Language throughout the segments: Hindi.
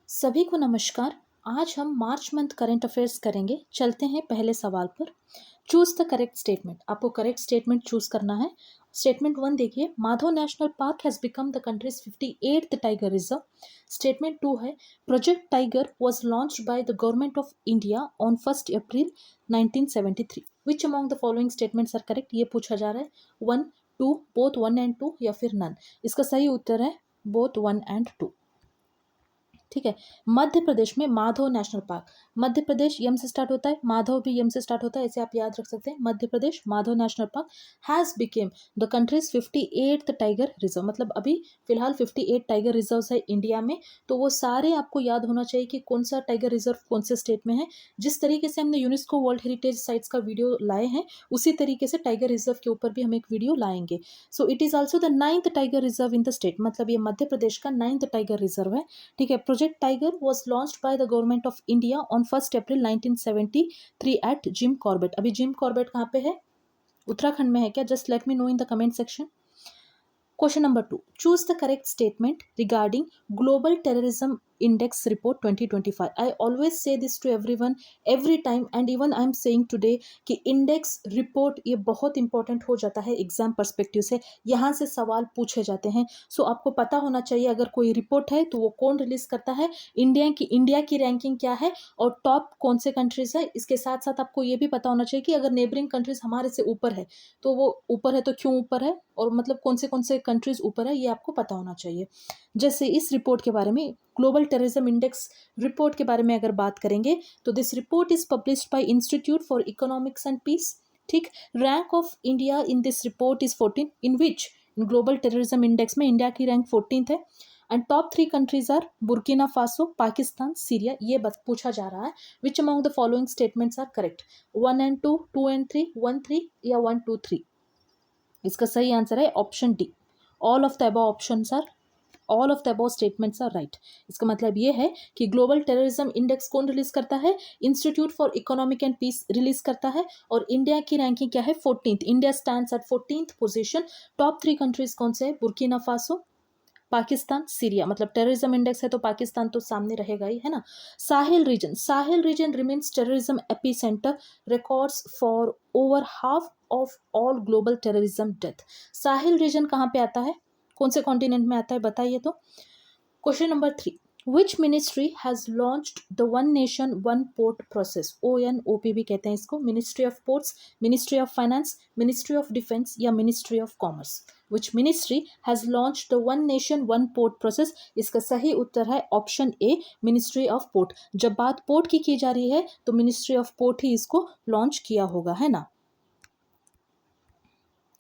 सभी को नमस्कार। आज हम मार्च मंथ करंट अफेयर्स करेंगे। चलते हैं पहले सवाल पर। Choose the correct statement. आपको करेक्ट स्टेटमेंट चूज करना है। स्टेटमेंट 1 देखिए, Madhav national park has become the country's 58th tiger reserve. Statement 2 है, project tiger was launched by the government of India on 1 April 1973। Which among the following statements are correct, ये पूछा जा रहा है। 1, 2, बोथ 1 एंड 2 या फिर नन। इसका सही उत्तर है बोथ 1 एंड 2। ठीक है। मध्य प्रदेश में माधव नेशनल पार्क, मध्य प्रदेश यम से स्टार्ट होता है, माधव भी यम से स्टार्ट होता है, ऐसे आप याद रख सकते हैं। Madhya Pradesh Madhav national park has become the country's 58th tiger reserve. मतलब अभी फिलहाल 58 टाइगर रिजर्व है इंडिया में। तो वो सारे आपको याद होना चाहिए कि कौन सा टाइगर रिजर्व कौन से स्टेट में है। जिस तरीके से हमने यूनेस्को वर्ल्ड हेरिटेज साइट्स का वीडियो लाए हैं, उसी तरीके से टाइगर रिजर्व के ऊपर भी हम एक वीडियो लाएंगे। So it is also the 9th tiger reserve in the state. मतलब ये मध्य प्रदेश का 9th टाइगर रिजर्व है। ठीक है। Project tiger was launched by the government of India on 1 April 1973 at Jim Corbett. अभी जिम कॉर्बेट कहाँ पे है? उत्तराखंड में है क्या? Just let me know in the comment section. Question number 2. Choose the correct statement regarding Global Terrorism Index Report 2025. I always say this to everyone every time and even I am saying today कि इंडेक्स रिपोर्ट ये बहुत इंपॉर्टेंट हो जाता है एग्जाम पर्सपेक्टिव से। यहाँ से सवाल पूछे जाते हैं। सो आपको पता होना चाहिए अगर कोई रिपोर्ट है तो वो कौन रिलीज करता है, इंडिया की रैंकिंग क्या है और टॉप कौन से कंट्रीज है। इसके साथ साथ आपको ये भी पता होना चाहिए कि अगर नेबरिंग कंट्रीज हमारे से ऊपर है तो वो ऊपर है तो क्यों ऊपर है, और मतलब कौन से कंट्रीज ऊपर है ये आपको पता होना चाहिए। जैसे इस रिपोर्ट के बारे में, ग्लोबल टेररिज्म इंडेक्स रिपोर्ट के बारे में अगर बात करेंगे तो this report is published by institute for economics and peace. ठीक। Rank of India in this report is 14, in which in global terrorism index में इंडिया की रैंक 14th है। And top 3 countries are Burkina Faso, Pakistan, Syria. ये बस पूछा जा रहा है which among the following statements are correct. 1 and 2, 2 and 3, 1, 3 या 1, 2, 3। इसका सही आंसर है option D. All of the above options are, all of the above statements are right. इसका मतलब ये है कि ग्लोबल टेररिज्म इंडेक्स कौन रिलीज करता है? Institute for economic and peace release करता है। और इंडिया की रैंकिंग क्या है? 14th। India stands at 14th position. Top 3 countries कौन से है? Burkina Faso, Pakistan, Syria. मतलब टेररिज्म इंडेक्स है तो पाकिस्तान तो सामने रहेगा ही, है ना। साहिल reason remains terrorism epicentre, records for over half of all global terrorism death. Sahil reason कहाँ पे आता है, कौन से कॉन्टिनेंट में आता है बताइए तो। Question number 3, which ministry has launched the one nation one port process? ONOP भी कहते हैं इसको। Ministry of ports, ministry of finance, ministry of defence या ministry of commerce. Which ministry has launched the one nation one port process? इसका सही उत्तर है option A, ministry of port. जब बात पोर्ट की जा रही है तो मिनिस्ट्री ऑफ पोर्ट ही इसको लॉन्च किया होगा, है ना।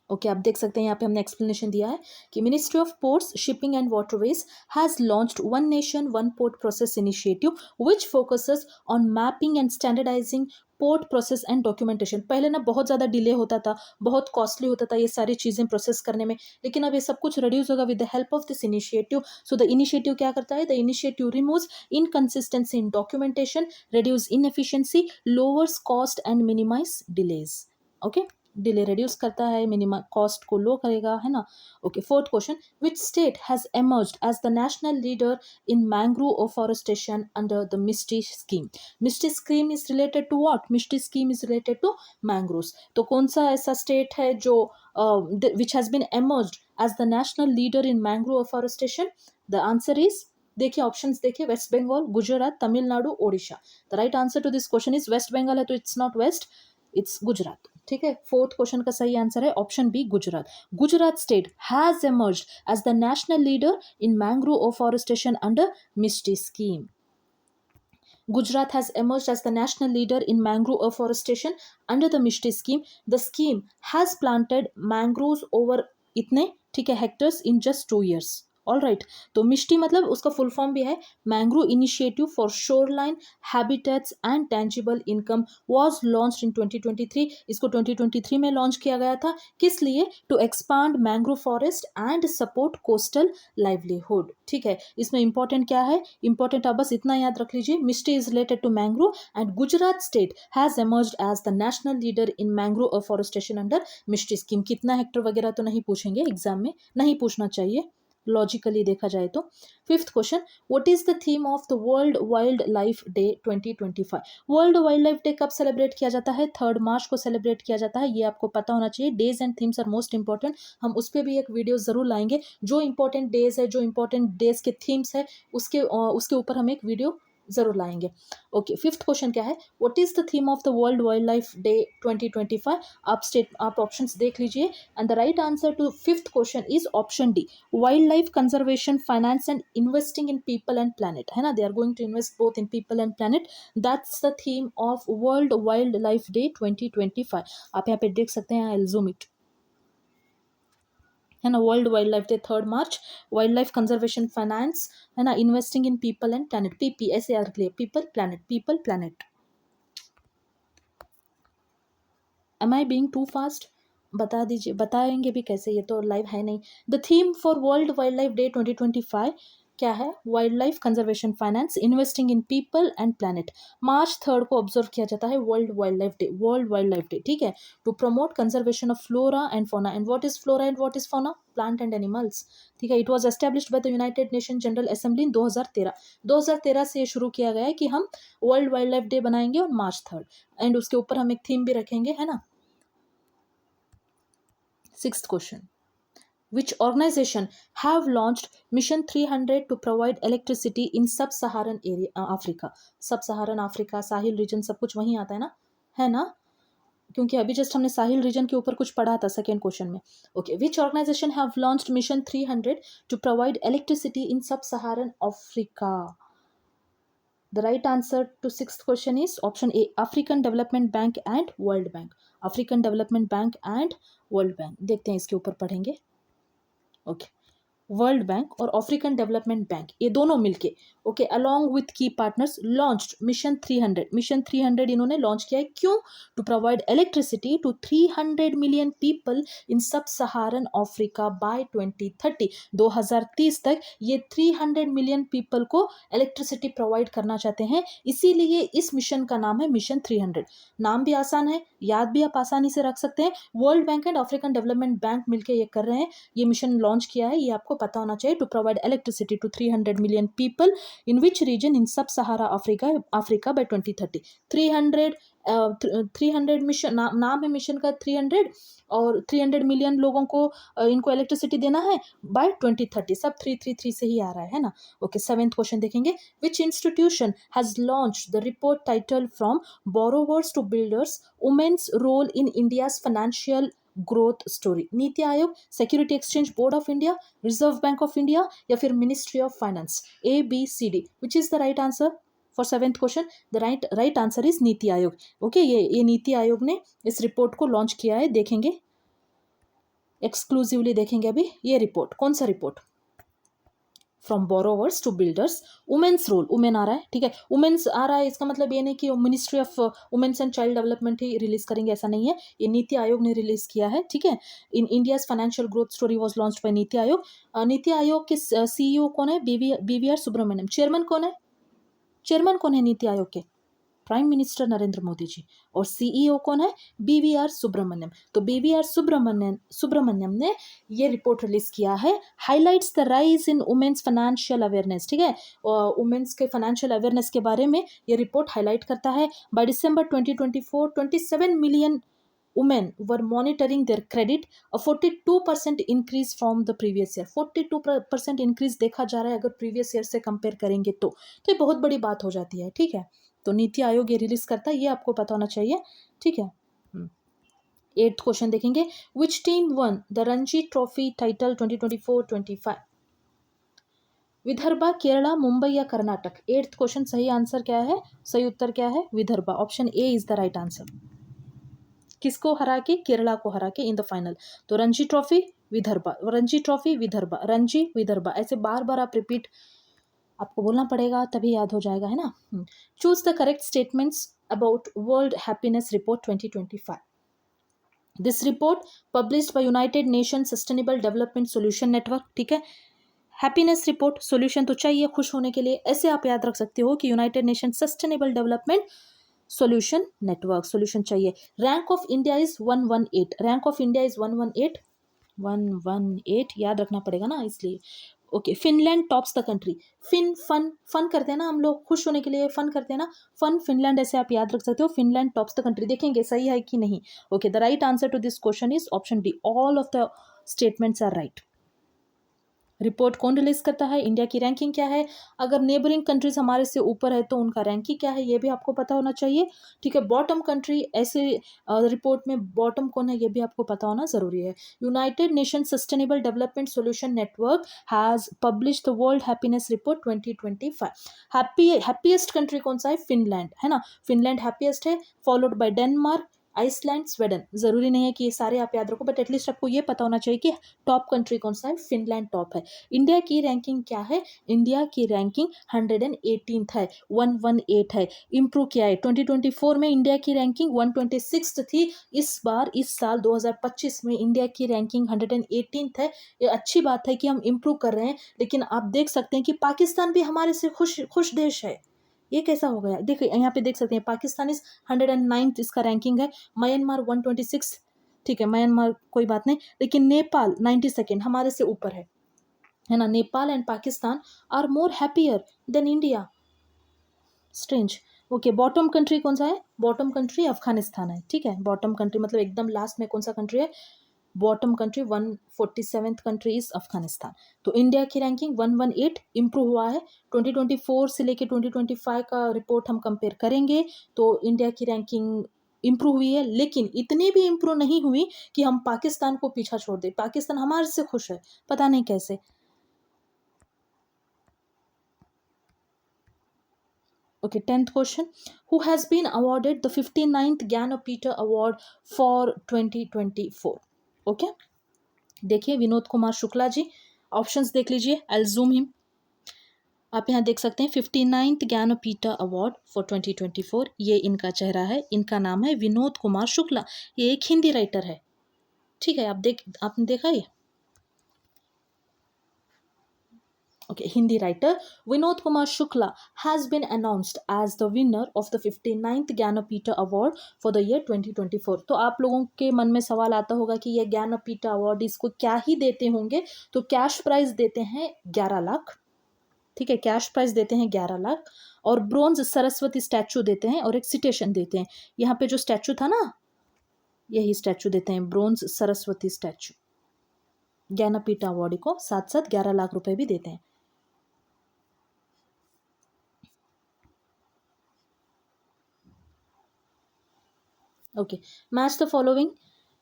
ओके, आप देख सकते हैं यहाँ पे हमने एक्सप्लेनेशन दिया है कि ministry of ports, shipping and waterways has launched one nation one port process initiative which focuses on mapping and standardising port process and documentation. पहले ना बहुत ज़्यादा डिले होता था, बहुत कॉस्टली होता था ये सारी चीज़ें प्रोसेस करने में, लेकिन अब ये सब कुछ रिड्यूस होगा with the help of this initiative. So the initiative क्या करता है? The initiative removes inconsistency in documentation, reduce inefficiency, lowers cost and minimize delays. Okay, delay reduce करता है, मिनिमम कॉस्ट को लो करेगा, है ना। Okay, fourth question, which state has emerged as the national leader in mangrove afforestation under the MISHTI scheme? MISHTI scheme is related to what? MISHTI scheme is related to mangroves. तो कौन सा ऐसा स्टेट है जो which has been emerged as the national leader in mangrove afforestation? The answer is, देखिए ऑप्शंस देखिए, West Bengal, Gujarat, Tamil Nadu, Odisha. The right answer to this question is West Bengal है तो it's not west, it's Gujarat. ठीक है। फोर्थ क्वेश्चन का सही आंसर है option B, Gujarat. Gujarat state has emerged as the national leader in mangrove afforestation under Misty scheme. Gujarat has emerged as the national leader in mangrove afforestation under the Mishti scheme. The scheme has planted mangroves over इतने, ठीक है, hectares in just 2 years। All right. तो मिष्टी मतलब उसका फुल फॉर्म भी है mangrove initiative for shoreline habitats and tangible income, was launched in 2023। इसको 2023 में लॉन्च किया गया था। किस लिए? To expand mangrove forest and support coastal livelihood. ठीक है। इसमें इंपॉर्टेंट क्या है? इंपॉर्टेंट आप बस इतना याद रख लीजिए, MISHTI is related to mangrove and Gujarat state has emerged as the national leader in mangrove afforestation under MISHTI scheme. कितना हेक्टर वगैरह तो नहीं पूछेंगे एग्जाम में, नहीं पूछना चाहिए। लॉजिकली देखा जाए तो। Fifth question, what is the theme of the world wild life day 2025? World wild life day कब सेलिब्रेट किया जाता है? 3 मार्च को सेलिब्रेट किया जाता है, ये आपको पता होना चाहिए। Days and themes are most important, हम उस पर भी एक वीडियो जरूर लाएंगे। जो इंपॉर्टेंट डेज है, जो इंपॉर्टेंट डेज के थीम्स है, उसके ऊपर हम एक वीडियो जरूर लाएंगे। ओके, फिफ्थ क्वेश्चन क्या है? What is the theme of the world wild life day 2025? आप ऑप्शंस देख लीजिए and the right answer to fifth question is option D, wildlife conservation, finance and investing in people and planet, है ना। They are going to invest both in people and planet, that's the theme of world wild life day 2025। आप यहाँ पे देख सकते हैं, आई विल जूम इट, है ना। World wild life day 3 March, wildlife conservation, finance, है ना, investing in people and planet, PP ऐसे याद रखिए, people planet, people planet. Am I being too fast? बता दीजिए, बताएंगे भी कैसे, ये तो लाइव है नहीं। The theme for world wild life day 2025 क्या है? Wildlife conservation, finance, investing in people and planet. March 3 को ऑब्जर्व किया जाता है world wild life day, world wild life day, ठीक है। To promote conservation of flora and fauna, and what is flora and what is fauna? Plant and animals, ठीक है। It was established by the United Nation General Assembly इन 2013 से ये शुरू किया गया है कि हम वर्ल्ड वाइल्ड लाइफ डे बनाएंगे और मार्च 3, एंड उसके ऊपर हम एक थीम भी रखेंगे, है ना। Sixth question, which organization have launched Mission 300 to provide electricity in sub-Saharan area Africa? Sub-Saharan Africa, Sahil reason, सब कुछ वहीं आता है ना, क्योंकि अभी जस्ट हमने साहिल रीजन के ऊपर कुछ पढ़ा था सेकेंड क्वेश्चन में। Okay, which organisation have launched mission 300 to provide electricity in सब-Saharan Africa? The right answer to sixth question is option A, African Development Bank and World Bank. African Development Bank and World Bank, देखते हैं इसके ऊपर पढ़ेंगे। ओके, वर्ल्ड बैंक और अफ्रीकन डेवलपमेंट बैंक, ये दोनों मिलके, okay, along with key partners launched mission 300। Mission 300 इन्होंने लॉन्च किया है, क्यों? To provide electricity to 300 million people in sub Saharan Africa by 2030। 2030 तक ये 300 मिलियन पीपल को इलेक्ट्रिसिटी प्रोवाइड करना चाहते हैं, इसीलिए इस मिशन का नाम है मिशन 300। नाम भी आसान है, याद भी आप आसानी से रख सकते हैं। World bank and African development bank मिलकर ये कर रहे हैं, ये मिशन लॉन्च किया है, ये आपको पता होना चाहिए। To provide electricity to 300 million people in which region in sub Sahara Africa by 2030। 300 mission, नाम है मिशन का 300, और 300 मिलियन लोगों को इनको इलेक्ट्रिसिटी देना है बाय 2030। सब 333 से ही आ रहा है ना। ओके, सेवेंथ क्वेश्चन देखेंगे, which institution has launched the report title from borrowers to builders, women's role in India's financial growth story? NITI Aayog, security exchange board of India, reserve bank of India, या फिर ministry of finance? A B C D, which is the right answer for seventh question? The right answer is NITI Aayog. Okay, ये नीति आयोग ने इस रिपोर्ट को लॉन्च किया है, देखेंगे एक्सक्लूसिवली, देखेंगे अभी ये रिपोर्ट। कौन सा report? From borrowers to builders, women's role, women आ रहा है, ठीक है, वुमेन्स आ रहा है, इसका मतलब ये नहीं कि ministry of women's and child development ही रिलीज करेंगे, ऐसा नहीं है, ये नीति आयोग ने रिलीज किया है, ठीक है। इन India's financial growth story was launched bye NITI Aayog. नीति आयोग के सीईओ कौन है? बीवीआर सुब्रमण्यम। चेयरमैन कौन है? चेयरमैन कौन है नीति आयोग के? Prime minister Narendra Modi ji. और सीईओ कौन है? बीवीआर सुब्रमण्यम। तो बीवीआर सुब्रमण्यम ने ये रिपोर्ट रिलीज किया है, highlights the rise in women's financial awareness, ठीक है, वुमेन्स के फाइनेंशियल अवेयरनेस के बारे में ये रिपोर्ट हाईलाइट करता है। By December 2024 27 million women were monitoring their credit, a 42% increase from the previous year। 42% increase देखा जा रहा है अगर प्रीवियस ईयर से कंपेयर करेंगे तो ये बहुत बड़ी बात हो जाती है, ठीक है। तो नीति आयोग ये रिलीज करता है, ये आपको पता होना चाहिए, ठीक है। एट्थ क्वेश्चन देखेंगे, which team one the Ranji trophy title 2024-25? Vidarbha, Kerala, Mumbai या कर्नाटक? एट्थ क्वेश्चन, सही आंसर क्या है? सही उत्तर क्या है? Vidarbha, option A is the right answer. किसको हरा के? केरला को हरा के इन द फाइनल। तो रणजी ट्रॉफी विदर्भा, रणजी ट्रॉफी विदर्भा, रणजी विदर्भा, ऐसे बार बार आप रिपीट आपको बोलना पड़ेगा, तभी याद हो जाएगा, है ना। Choose the correct statements about world happiness report 2025। This report published by United Nation sustainable development solution network, ठीक है। हैप्पीनेस रिपोर्ट, सोल्यूशन तो चाहिए खुश होने के लिए, ऐसे आप याद रख सकते हो कि United Nation sustainable development solution network, solution चाहिए। Rank of India is 118, rank of India is 118, 118 याद रखना पड़ेगा ना, इसलिए। Okay, Finland tops the country. Fun fun करते हैं ना हम लोग, खुश होने के लिए फन करते हैं ना, फन फिनलैंड, ऐसे आप याद रख सकते हो। फिनलैंड टॉप्स द कंट्री, देखेंगे सही है कि नहीं। Okay, the right answer to this question is option D, all of the statements are right. Report कौन रिलीज करता है, इंडिया की रैंकिंग क्या है, अगर नेबरिंग कंट्रीज हमारे से ऊपर है तो उनका रैंकिंग क्या है, ये भी आपको पता होना चाहिए। ठीक है, बॉटम कंट्री, ऐसे रिपोर्ट में बॉटम कौन है ये भी आपको पता होना जरूरी है। United Nation sustainable development solution network has publish the world happiness report 2025। Happiest country कौन सा है, फिनलैंड है ना, फिनलैंड हैप्पीएस्ट है, followed by Denmark, Iceland, Sweden. जरूरी नहीं है कि ये सारे आप याद रखो, बट एटलीस्ट आपको ये पता होना चाहिए कि टॉप कंट्री कौन सा है, फिनलैंड टॉप है। इंडिया की रैंकिंग क्या है, इंडिया की रैंकिंग 118th है, 118 है, इंप्रूव किया है। 2024 में इंडिया की रैंकिंग 126 थी, इस बार इस साल 2025 में इंडिया की रैंकिंग 118th है। ये अच्छी बात है कि हम इंप्रूव कर रहे हैं, लेकिन आप देख सकते हैं कि पाकिस्तान भी हमारे से खुश देश है। ये कैसा हो गया, देखिए यहाँ पे देख सकते हैं, पाकिस्तान इज 109th इसका रैंकिंग है, म्यांमार 126, ठीक है, म्यांमार कोई बात नहीं, लेकिन नेपाल 92nd हमारे से ऊपर है ना। Nepal and Pakistan are more happier than India, strange. Okay, bottom country कौन सा है, बॉटम कंट्री अफगानिस्तान है। ठीक है, बॉटम कंट्री मतलब एकदम लास्ट में कौन सा कंट्री है, bottom country 147th country is Afghanistan. तो इंडिया की रैंकिंग 118 इंप्रूव हुआ है। 2024 से लेके 2025 का रिपोर्ट हम कंपेयर करेंगे तो इंडिया की रैंकिंग इंप्रूव हुई है, लेकिन इतनी भी इंप्रूव नहीं हुई कि हम पाकिस्तान को पीछा छोड़ दें। पाकिस्तान हमारे से खुश है, पता नहीं कैसे। Okay, 10th question. Who has been awarded the 59th Jnanapeeth Award for 2024? Okay. देखिए, विनोद कुमार शुक्ला जी, ऑप्शंस देख लीजिए, आई जूम हिम। आप यहाँ देख सकते हैं 59th ज्ञानपीठ अवार्ड फॉर 2024, ये इनका चेहरा है, इनका नाम है विनोद कुमार शुक्ला, ये एक हिंदी राइटर है। ठीक है, आपने देखा ये। Okay, Hindi writer Vinod Kumar Shukla has been announced as the winner of the 59th Jnanapeeth Award for the year 2024। तो आप लोगों के मन में सवाल आता होगा कि ये ज्ञानपीठ अवार्ड इसको क्या ही देते होंगे, तो कैश प्राइज देते हैं 11 लाख। ठीक है, कैश प्राइज देते हैं 11 लाख, और ब्रोंज सरस्वती स्टैचू देते हैं, और एक सिटेशन देते हैं। यहाँ पे जो स्टैचू था ना, यही स्टैचू देते हैं, bronze Saraswati statue. Jnanpith award को साथ साथ 11 लाख रुपए भी देते हैं। Okay, match the following.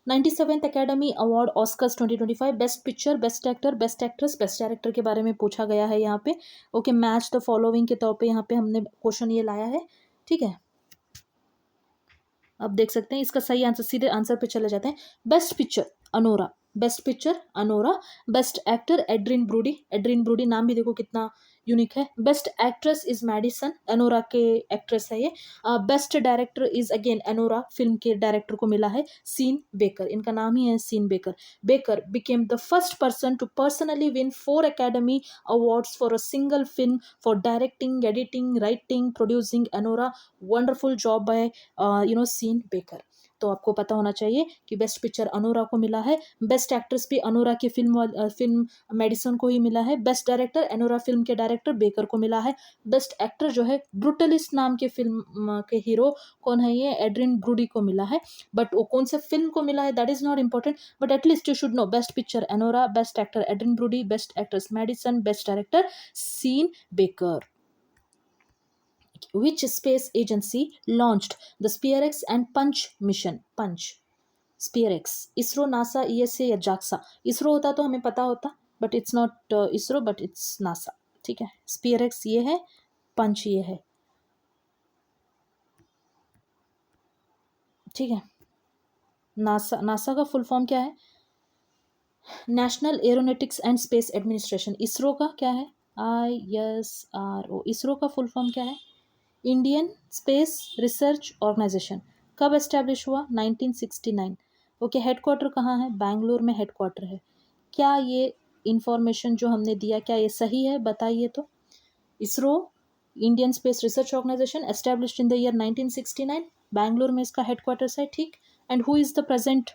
97th academy award Oscars 2025, best picture, best actor, best actress, best director के बारे में पूछा गया है यहाँ पे। ओके, मैच द फॉलोइंग के तौर पे यहाँ पे हमने क्वेश्चन ये लाया है। ठीक है, अब देख सकते हैं इसका सही आंसर, सीधे आंसर पे चले जाते हैं। Best picture Anora, best picture Anora. Best actor Adrien Brody, Adrien Brody नाम भी देखो कितना यूनिक है। Best actress is Madison, Anora के एक्ट्रेस है ये। Best director is again Anora, film के डायरेक्टर को मिला है सीन बेकर, इनका नाम ही है Sean Baker. Baker became the first person to personally win 4 academy awards for a single film for directing, editing, writing, producing. Anora, wonderful job by Sean Baker. तो आपको पता होना चाहिए कि बेस्ट पिक्चर अनोरा को मिला है, बेस्ट एक्ट्रेस भी अनोरा की फिल्म मेडिसन को ही मिला है, बेस्ट डायरेक्टर अनोरा फिल्म के डायरेक्टर बेकर को मिला है, बेस्ट एक्टर जो है ब्रूटलिस्ट नाम के फिल्म के हीरो कौन है, ये एड्रिन ब्रूडी को मिला है। बट वो कौन से फिल्म को मिला है that is not important, but at least you should know best picture Anora, best actor Adrien Brody, best actress Madison, best director Sean Baker. Which space agency launched the SpaceX and Punch mission? Punch, SpaceX, ISRO, NASA, ESA या जाक्सा। इसरो होता तो हमें पता होता, but it's not ISRO, but it's NASA. ठीक है, SpaceX ये है, पंच ये है। ठीक है, नासा, नासा का फुल फॉर्म क्या है, national aeronautics and space administration. ISRO का क्या है, ISRO। इसरो का फुल फॉर्म क्या है, इंडियन स्पेस रिसर्च ऑर्गेनाइजेशन। कब एस्टैब्लिश हुआ, 1969। ओके, हेडक्वार्टर कहाँ है, बैंगलोर में हेडक्वार्टर है। क्या ये इंफॉर्मेशन जो हमने दिया क्या ये सही है, बताइए तो। ISRO, Indian space research organisation, established in the year 1969, Bangalore में इसका हेडक्वार्टर्स है। ठीक, and who is the present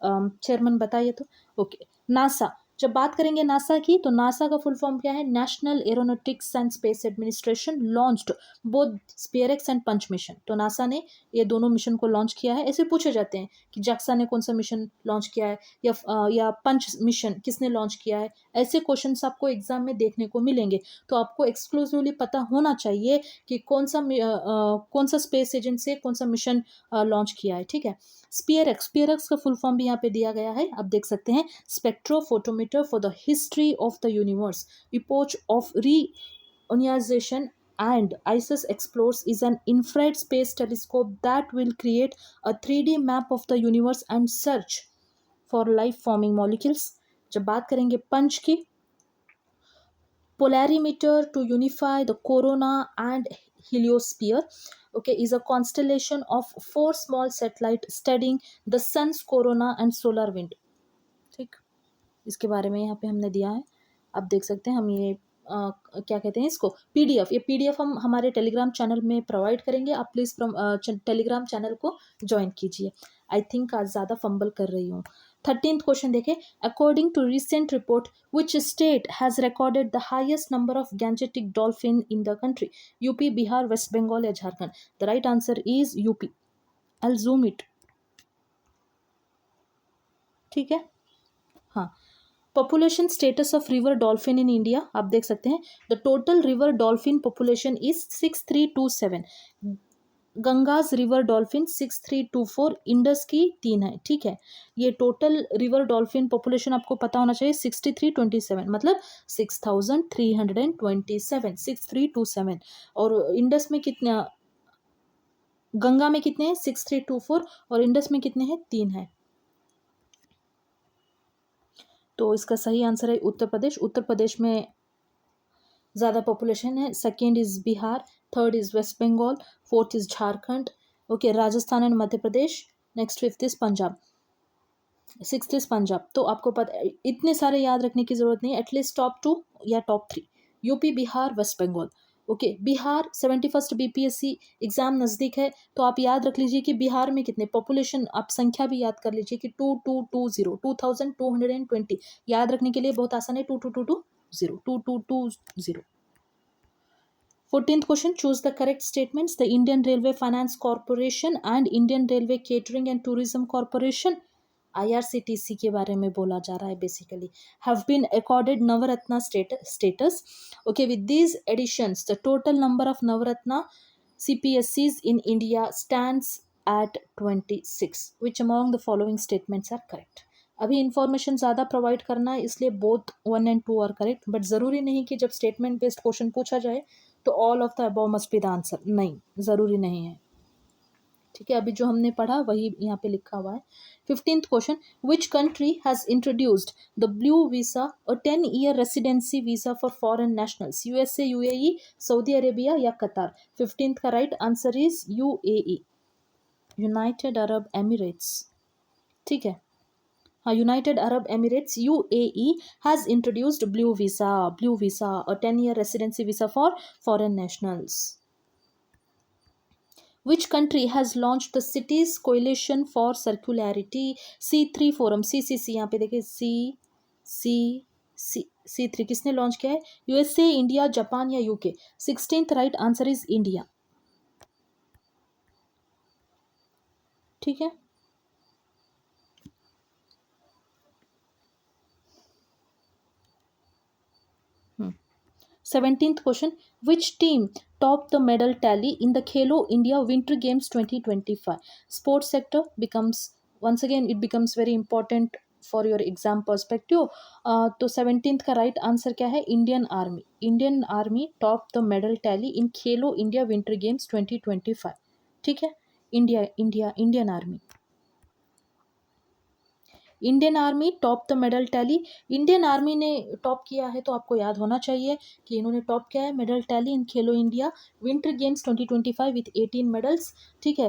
chairman बताइए तो। ओके, नासा, जब बात करेंगे नासा की तो नासा का फुल फॉर्म क्या है? National aeronautics and space administration launched both SPHEREx and PUNCH mission. तो नासा ने ये दोनों मिशन को लॉन्च किया है। ऐसे पूछे जाते हैं कि जक्सा ने कौन सा मिशन लॉन्च किया है, या पंच मिशन किसने लॉन्च किया है। ऐसे क्वेश्चंस आपको एग्जाम में देखने को मिलेंगे। तो आपको एक्सक्लूसिवली पता होना चाहिए कि कौन सा स्पेस एजेंसी से कौन सा मिशन लॉन्च किया है। ठीक है, स्पीयरएक्स का फुल फॉर्म भी यहाँ पे दिया गया है, आप देख सकते हैं। Spectrophotometer for the history of the universe, epoch of reionization and ISIS explores is an infrared space telescope that will create a 3D map of the universe and search for life forming molecules। जब बात करेंगे पंच की, polarimeter to unify the corona and heliosphere, okay, is a constellation of 4 small satellites studying the sun's corona and solar wind। ठीक, इसके बारे में यहाँ पे हमने दिया है, आप देख सकते हैं। हम ये क्या कहते हैं इसको, पीडीएफ, ये पीडीएफ हम हमारे टेलीग्राम चैनल में प्रोवाइड करेंगे। आप प्लीज़ टेलीग्राम चैनल को ज्वाइन कीजिए। आई थिंक आज ज़्यादा फंबल कर रही हूँ। 13th क्वेश्चन देखें, according to recent report which state has recorded the highest number of gangetic dolphin in the country? UP, Bihar, waste Bengal या Jharkhand? The right answer is UP. I zoom it. ठीक है, हाँ। Population status of river dolphin in India, आप देख सकते हैं। The total river dolphin population is 6327। Ganges river dolphin 6324, Indus की 3 है। ठीक है, ये टोटल रिवर डॉल्फिन पॉपुलेशन आपको पता होना चाहिए 6327, मतलब 6327, 6327। और इंडस में कितना, गंगा में कितने हैं? 6324, और इंडस में कितने हैं? 3 है। तो इसका सही आंसर है उत्तर प्रदेश। उत्तर प्रदेश में ज़्यादा पॉपुलेशन है। Second is Bihar, third is West Bengal, fourth is Jharkhand, okay, Rajasthan and Madhya Pradesh, next fifth is Punjab, sixth is Punjab. तो आपको पता, इतने सारे याद रखने की ज़रूरत नहीं, एटलीस्ट टॉप 2 या top 3, UP, Bihar, waste Bengal. Okay, Bihar 71st BPSC exam नज़दीक है, तो आप याद रख लीजिए कि बिहार में कितने पॉपुलेशन, आप संख्या भी याद कर लीजिए कि 2220, 2220 याद रखने के लिए बहुत आसान है। 2220। 14th question, choose the correct statements। The Indian Railway Finance Corporation and Indian Railway Catering and Tourism Corporation, IRCTC के बारे में बोला जा रहा है basically, have been accorded Navaratna status। Okay, with these additions, the total number of Navaratna CPSCs in India stands at 26। Which among the following statements are correct? अभी इंफॉर्मेशन ज़्यादा प्रोवाइड करना है, इसलिए both 1 and 2 are correct, but ज़रूरी नहीं कि जब स्टेटमेंट बेस्ड क्वेश्चन पूछा जाए तो all of the above must be the answer, नहीं, ज़रूरी नहीं है। ठीक है, अभी जो हमने पढ़ा वही यहाँ पे लिखा हुआ है। 15th question, which country has introduced the blue visa, a 10-year residency visa for foreign nationals? USA, UAE, Saudi Arabia या कतार? 15th का right answer is UAE, United Arab Emirates. ठीक है, हाँ, United Arab Emirates, UAE, has introduced blue visa, a 10-year residency visa for foreign nationals. Which country has launched the Cities Coalition for Circularity C3 Forum? CCC, यहाँ पे देखिए, C3 किसने लॉन्च किया है? यूएसए, इंडिया, जापान या UK? 16th right answer is India. ठीक है, 17th question, which team topped the medal tally in the Khelo India Winter Games 2025? Sports sector becomes, once again it becomes very important for your exam perspective। तो 17th का राइट आंसर क्या है? Indian army, Indian army top the medal tally in Khelo India winter games 2025। ठीक है, Indian army. Indian army top the medal tally, Indian army ने टॉप किया है तो आपको याद होना चाहिए कि इन्होंने टॉप किया है medal tally in Khelo India winter games 2025 with 18 medals. ठीक है,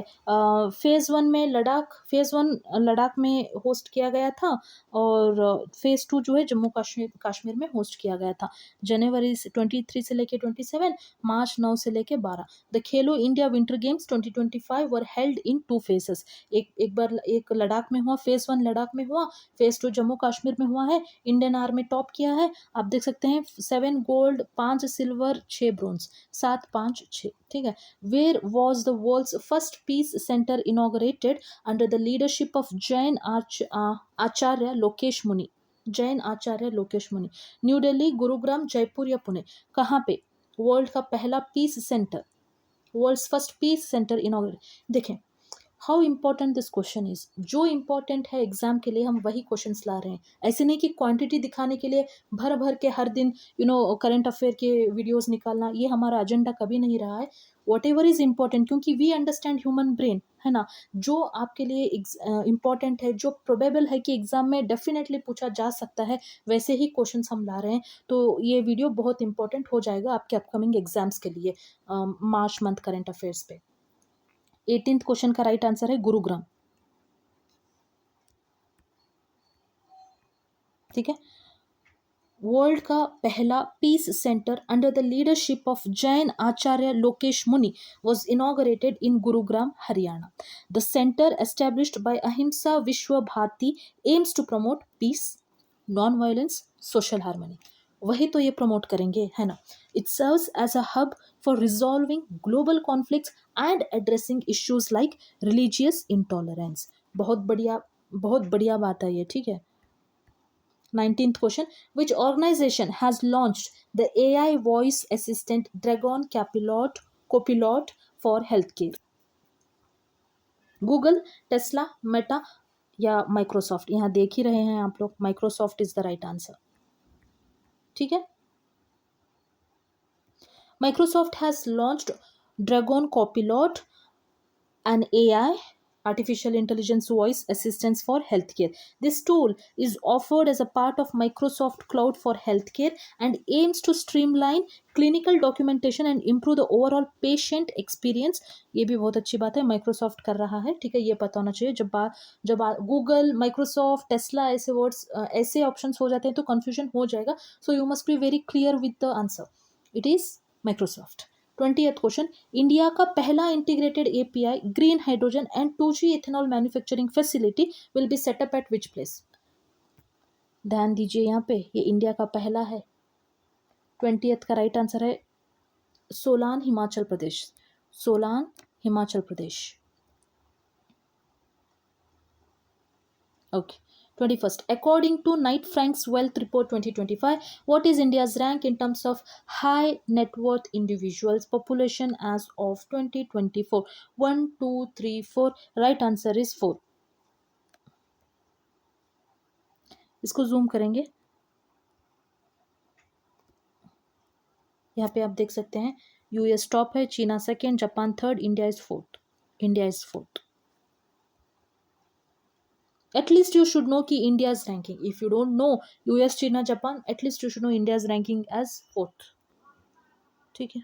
फेज़ 1 में फेज़ 1 लद्दाख में होस्ट किया गया था और फेज़ 2 जो है जम्मू कश्मीर में होस्ट किया गया था। जनवरी 23 से लेके 27, मार्च 9 से लेके 12। The Khelo India winter games 2025 were held in 2 phases. एक बार एक लद्दाख में हुआ, फेज़ 1 लद्दाख में हुआ, फेज़ 2 जम्मू कश्मीर में हुआ है। इंडियन आर्मी टॉप किया है, आप देख सकते हैं 7 गोल्ड 5 सिल्वर 6 ब्रोंज, 7 5 6। ठीक है, where was the world's first peace centre inaugurated under the leadership of Jain Acharya Lokesh Muni, Jain Acharya Lokesh मुनि। न्यू दिल्ली, गुरुग्राम, जयपुर या पुणे, कहाँ पे वर्ल्ड का पहला peace centre, world's first peace centre inaugurate. देखें how important this question is, जो इम्पोर्टेंट है एग्जाम के लिए हम वही क्वेश्चंस ला रहे हैं। ऐसे नहीं कि क्वांटिटी दिखाने के लिए भर भर के हर दिन करंट अफेयर के वीडियोस निकालना, ये हमारा एजेंडा कभी नहीं रहा है। वॉट एवर इज इम्पोर्टेंट, क्योंकि वी अंडरस्टैंड ह्यूमन ब्रेन, है ना, जो आपके लिए इम्पोर्टेंट है, जो प्रोबेबल है कि एग्जाम में डेफिनेटली पूछा जा सकता है, वैसे ही क्वेश्चंस हम ला रहे हैं। तो ये वीडियो बहुत इंपॉर्टेंट हो जाएगा आपके अपकमिंग एग्जाम्स के लिए, मार्च मंथ करंट अफेयर्स पे। 18th क्वेश्चन का राइट आंसर है गुरुग्राम। ठीक है, वर्ल्ड का पहला peace centre under the leadership of Jain Acharya Lokesh Muni was inaugurated in Gurugram, Haryana. The center, established by Ahimsa Vishwa Bharati, aims to promote peace, non-violence, social harmony. वही तो ये प्रमोट करेंगे, है ना। It serves as a hub for resolving global conflicts and addressing issues like religious intolerance. बहुत बढ़िया बात है ये, ठीक है। 19th question, which organization has launched the AI voice assistant Dragon Copilot for healthcare? Google, Tesla, Meta या माइक्रोसॉफ्ट? यहाँ देख ही रहे हैं आप लोग, Microsoft is the right answer. ठीक है, Microsoft has launched Dragon Copilot, an AI, artificial intelligence voice assistance for healthcare. This tool is offered as a part of Microsoft Cloud for Healthcare and aims to streamline clinical documentation and improve the overall patient experience. ये भी बहुत अच्छी बात है, माइक्रोसॉफ्ट कर रहा है, ठीक है, ये पता होना चाहिए। जब गूगल, माइक्रोसॉफ्ट, टेस्ला ऐसे वर्ड्स, ऐसे ऑप्शंस हो जाते हैं तो कंफ्यूजन हो जाएगा। So you must be very clear with the answer, it is Microsoft. 20th question, India का पहला integrated API green hydrogen and 2G ethanol manufacturing facility will be setup at which place? ध्यान दीजिए यहाँ पे, ये इंडिया का पहला है। 20th का राइट आंसर है Solan, Himachal Pradesh. Solan, Himachal Pradesh. Okay, 21st, according to Knight Frank's Wealth Report 2025, what is India's rank in terms of high net worth individuals population as of 2024? 1 2 3 4, right answer is 4। इसको जूम करेंगे, यहाँ पे आप देख सकते हैं यूएस टॉप है, चीना second, Japan third, India is fourth. At least you should know कि India's ranking. If you don't know US, China, Japan, at least you should know India's ranking as 4th. ठीक है।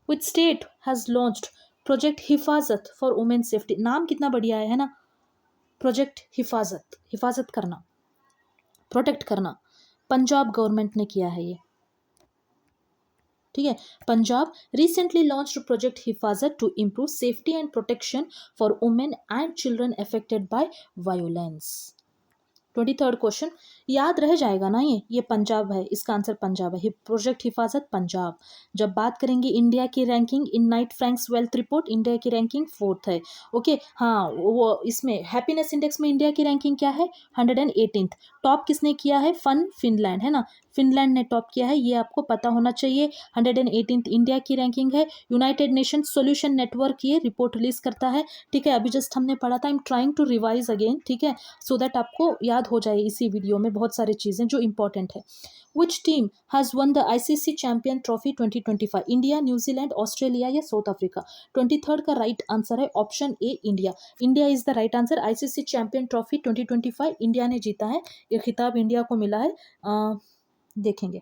Which state has launched Project हिफाजत for women safety? नाम कितना बढ़िया है ना, प्रोजेक्ट हिफाजत करना, प्रोटेक्ट करना। पंजाब गवर्नमेंट ने किया है ये, ठीक है। Punjab recently launched project Hifazat to improve safety and protection for women and children affected by violence. 23rd question, याद रह जाएगा ना, ये पंजाब है, इसका आंसर पंजाब है। प्रोजेक्ट हिफाजत पंजाब। जब बात करेंगे इंडिया की ranking in night Franks wealth report, India की रैंकिंग 4th है। ओके, हाँ, वो इसमें हैप्पीनेस इंडेक्स में इंडिया की रैंकिंग क्या है? 118th। टॉप किसने किया है? फिनलैंड, है ना, फिनलैंड ने टॉप किया है, ये आपको पता होना चाहिए। 118th इंडिया की रैंकिंग है। यूनाइटेड नेशन सोल्यूशन नेटवर्क ये रिपोर्ट रिलीज करता है, ठीक है। अभी जस्ट हमने पढ़ा था, I am trying to revise again, ठीक है, सो दैट आपको याद हो जाए इसी वीडियो में बहुत सारी चीज़ें जो इंपॉर्टेंट है। Which team has one the ICC champion trophy 2025? India, New Zealand, Australia या साउथ अफ्रीका? 23rd का राइट आंसर है option A, India. India is the right answer. ICC champion trophy 2025 India ने जीता है, ये खिताब इंडिया को मिला है। देखेंगे,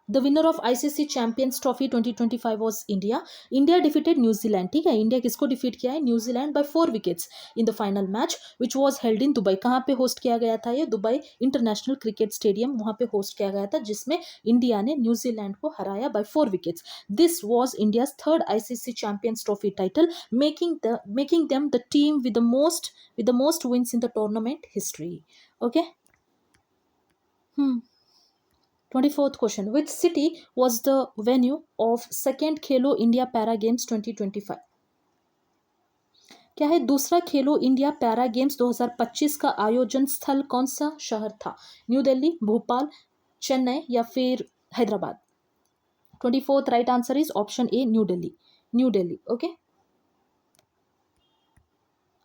the winner of ICC champions trophy 2025 was India. India defeated New Zealand, ठीक है, इंडिया किसको डिफीट किया है? New Zealand by 4 wickets in the final match which was held in Dubai. कहाँ पे होस्ट किया गया था? ये दुबई इंटरनेशनल क्रिकेट स्टेडियम, वहाँ पे होस्ट किया गया था, जिसमें इंडिया ने न्यूजीलैंड को हराया by 4 wickets. This was India's third ICC champions trophy title, making them the team with the most wins in the tournament history. Okay. 24th question. Which city was the venue of second Khelo India para games 2025? क्या है? दूसरा खेलो इंडिया पैरा गेम्स 2025 का आयोजन स्थल कौन सा शहर था? न्यू दिल्ली, भोपाल, चेन्नई या फिर Hyderabad? 24th right answer is option A, new Delhi. New Delhi, okay.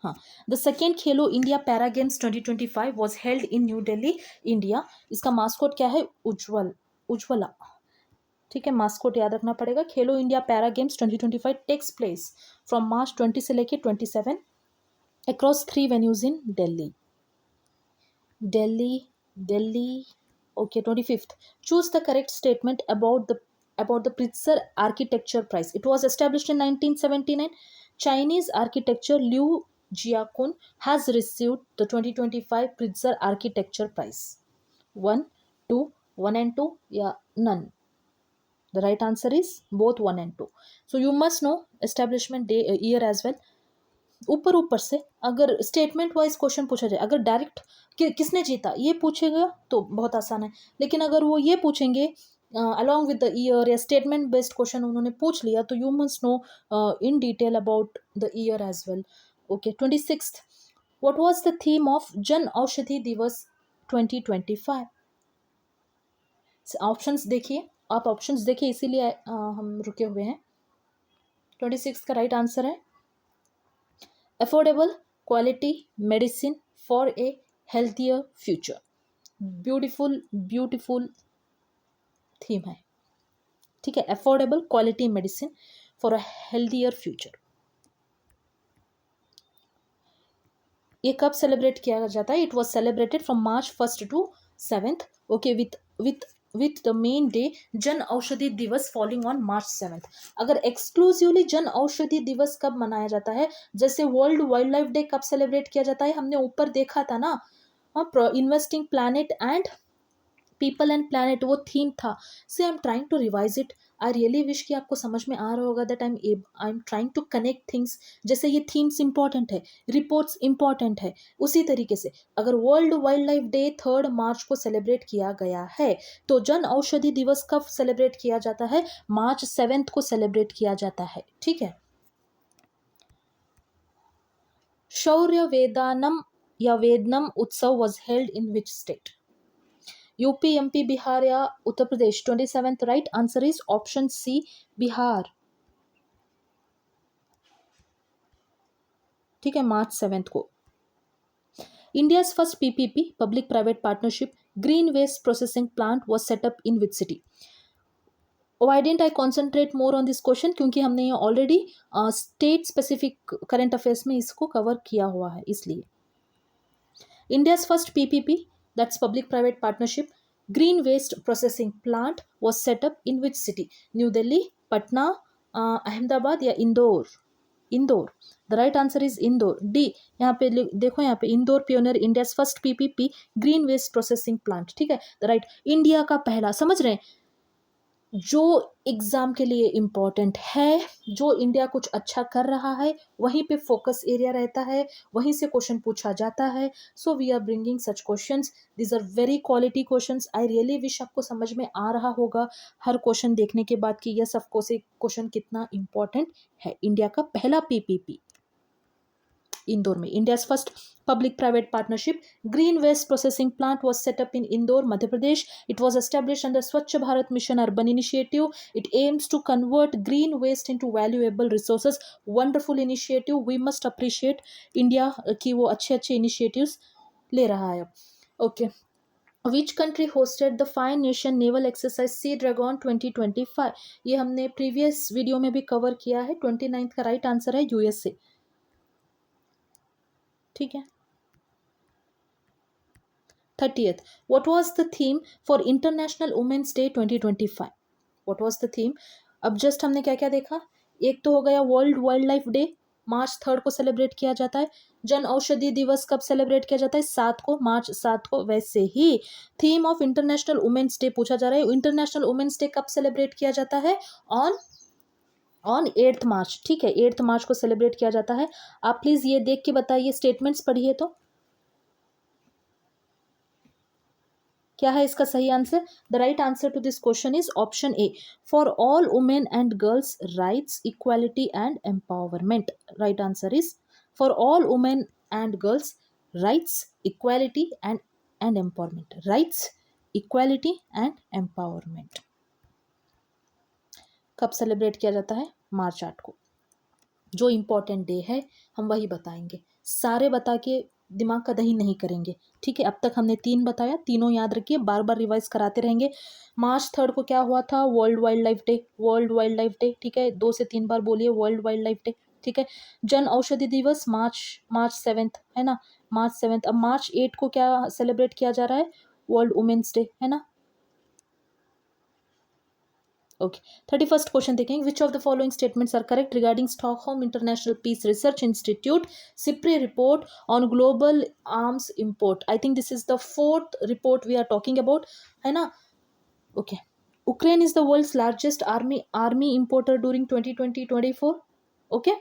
हाँ, the second Khelo India para games 2025 was held in new Delhi, India. इसका मास्कोट क्या है? उज्ज्वला, ठीक है, मास्कोट याद रखना पड़ेगा। Khelo India para games 2025 takes place from March 20 से लेके 27 across 3 venues in Delhi. Okay, 25th, choose the correct statement about the Pritzker Architecture Prize. It was established in 1979. Chinese architecture Liu Jiakun has received the 2025 Pritzker Architecture Prize. 1, 2, 1 and 2, yeah, none. The right answer is both 1 and 2. So you must know establishment day year as well. ऊपर से अगर स्टेटमेंट वाइज क्वेश्चन पूछा जाए, अगर डायरेक्ट किसने जीता ये पूछेगा तो बहुत आसान है, लेकिन अगर वो ये पूछेंगे अलॉन्ग विद द ईयर या स्टेटमेंट बेस्ड क्वेश्चन उन्होंने पूछ लिया, तो you must know in detail about the year as well. Okay, 26th, what was the theme of Jan औषधि दिवस 2025? ऑप्शंस देखिए, आप ऑप्शंस देखिए, इसीलिए हम रुके हुए हैं। 26 का राइट आंसर है affordable quality medicine for a healthier future. Beautiful theme है, ठीक है, affordable quality medicine for a healthier future. ये कब सेलिब्रेट किया जाता है? It was celebrated from March 1st to 7th, okay, with the main day Jan Aushadhi दिवस फॉलिंग ऑन March 7th। अगर एक्सक्लूसिवली जन औषधि दिवस कब मनाया जाता है, जैसे वर्ल्ड वाइल्ड लाइफ डे कब सेलिब्रेट किया जाता है, हमने ऊपर देखा था ना, investing planet and people and planet, वो थीम था। So I am trying to revise it. I really wish कि आपको समझ में आ रहा होगा that I am trying to connect things. जैसे ये थीम्स इंपॉर्टेंट है, रिपोर्ट्स इंपॉर्टेंट है, उसी तरीके से अगर world wild life day 3rd March को सेलिब्रेट किया गया है, तो जन औषधि दिवस कब सेलिब्रेट किया जाता है? March 7th को सेलिब्रेट किया जाता है, ठीक है। शौर्य वेदानम या वेदनम उत्सव was held in which state? UP, MP, Bihar या Uttar Pradesh? 27th right answer is option C, Bihar, ठीक है, March 7th को। India's first PPP public private partnership green waste processing plant was set up in which city? Why didn't I concentrate more on this question, क्योंकि हमने ये already state specific current affairs में इसको कवर किया हुआ है, इसलिए। India's first PPP, that's public private partnership green waste processing plant was set up in which city? New Delhi, Patna, Ahmedabad या Indore? Indore, the right answer is Indore, D. यहाँ पे देखो, यहाँ पे Indore pioneer India's first PPP green waste processing plant, ठीक है, द राइट। इंडिया का पहला, समझ रहे हैं, जो एग्जाम के लिए इम्पोर्टेंट है, जो इंडिया कुछ अच्छा कर रहा है, वहीं पे फोकस एरिया रहता है, वहीं से क्वेश्चन पूछा जाता है। So we are bringing such questions, these are very quality questions. I really wish आपको समझ में आ रहा होगा हर क्वेश्चन देखने के बाद कि यस ऑफ कोर्स क्वेश्चन कितना इंपॉर्टेंट है। इंडिया का पहला पीपीपी इंदौर में, India's first public private partnership green waste processing plant was set up in Indore, Madhya Pradesh. It was established under Swachh Bharat Mission urban initiative. It aims to convert green waste into valuable resources. Wonderful initiative, we must appreciate India कि वो अच्छे initiatives ले रहा है। Okay, which country hosted the five nation naval exercise sea dragon 2025? ये हमने प्रीवियस वीडियो में भी कवर किया है। 29 का राइट आंसर है यूएसए। ठीक है। 30th, what was the theme for International Women's Day 2025? What was the theme? अब जस्ट हमने क्या क्या देखा, एक तो हो गया वर्ल्ड वाइल्ड लाइफ डे, मार्च 3 को सेलिब्रेट किया जाता है। जन औषधि दिवस कब सेलिब्रेट किया जाता है? 7 को, मार्च 7 को। वैसे ही theme of international women's day पूछा जा रहा है। इंटरनेशनल वुमेन्स डे कब सेलिब्रेट किया जाता है? On on 8 March. ठीक है, 8 मार्च को सेलिब्रेट किया जाता है। आप प्लीज ये देख के बताइए, स्टेटमेंट्स पढ़िए तो क्या है इसका सही answer? The right answer to this question is option A, for all women and girls rights equality and empowerment. Right answer is for all women and girls rights equality and empowerment. Rights equality and empowerment कब सेलिब्रेट किया जाता है? मार्च 8 को। जो इम्पोर्टेंट डे है हम वही बताएंगे, सारे बता के दिमाग का दही नहीं करेंगे। ठीक है, अब तक हमने 3 बताया, तीनों याद रखिए, बार बार रिवाइज कराते रहेंगे। मार्च 3 को क्या हुआ था? World wild life day. World wild life day, ठीक है, 2 से 3 बार बोलिए वर्ल्ड वाइल्ड लाइफ डे। ठीक है, जन औषधि दिवस मार्च 7 है ना, मार्च 7। अब मार्च 8 को क्या सेलिब्रेट किया जा रहा है? वर्ल्ड वुमेन्स डे है ना। ओके, 31st क्वेश्चन देखेंगे। Which of the following statements are correct regarding Stockholm international peace research institute SIPRI report on global arms import? I think this is the 4th report we are talking about, है ना। Okay, Ukraine is the world's largest army importer during 2020-24. Okay,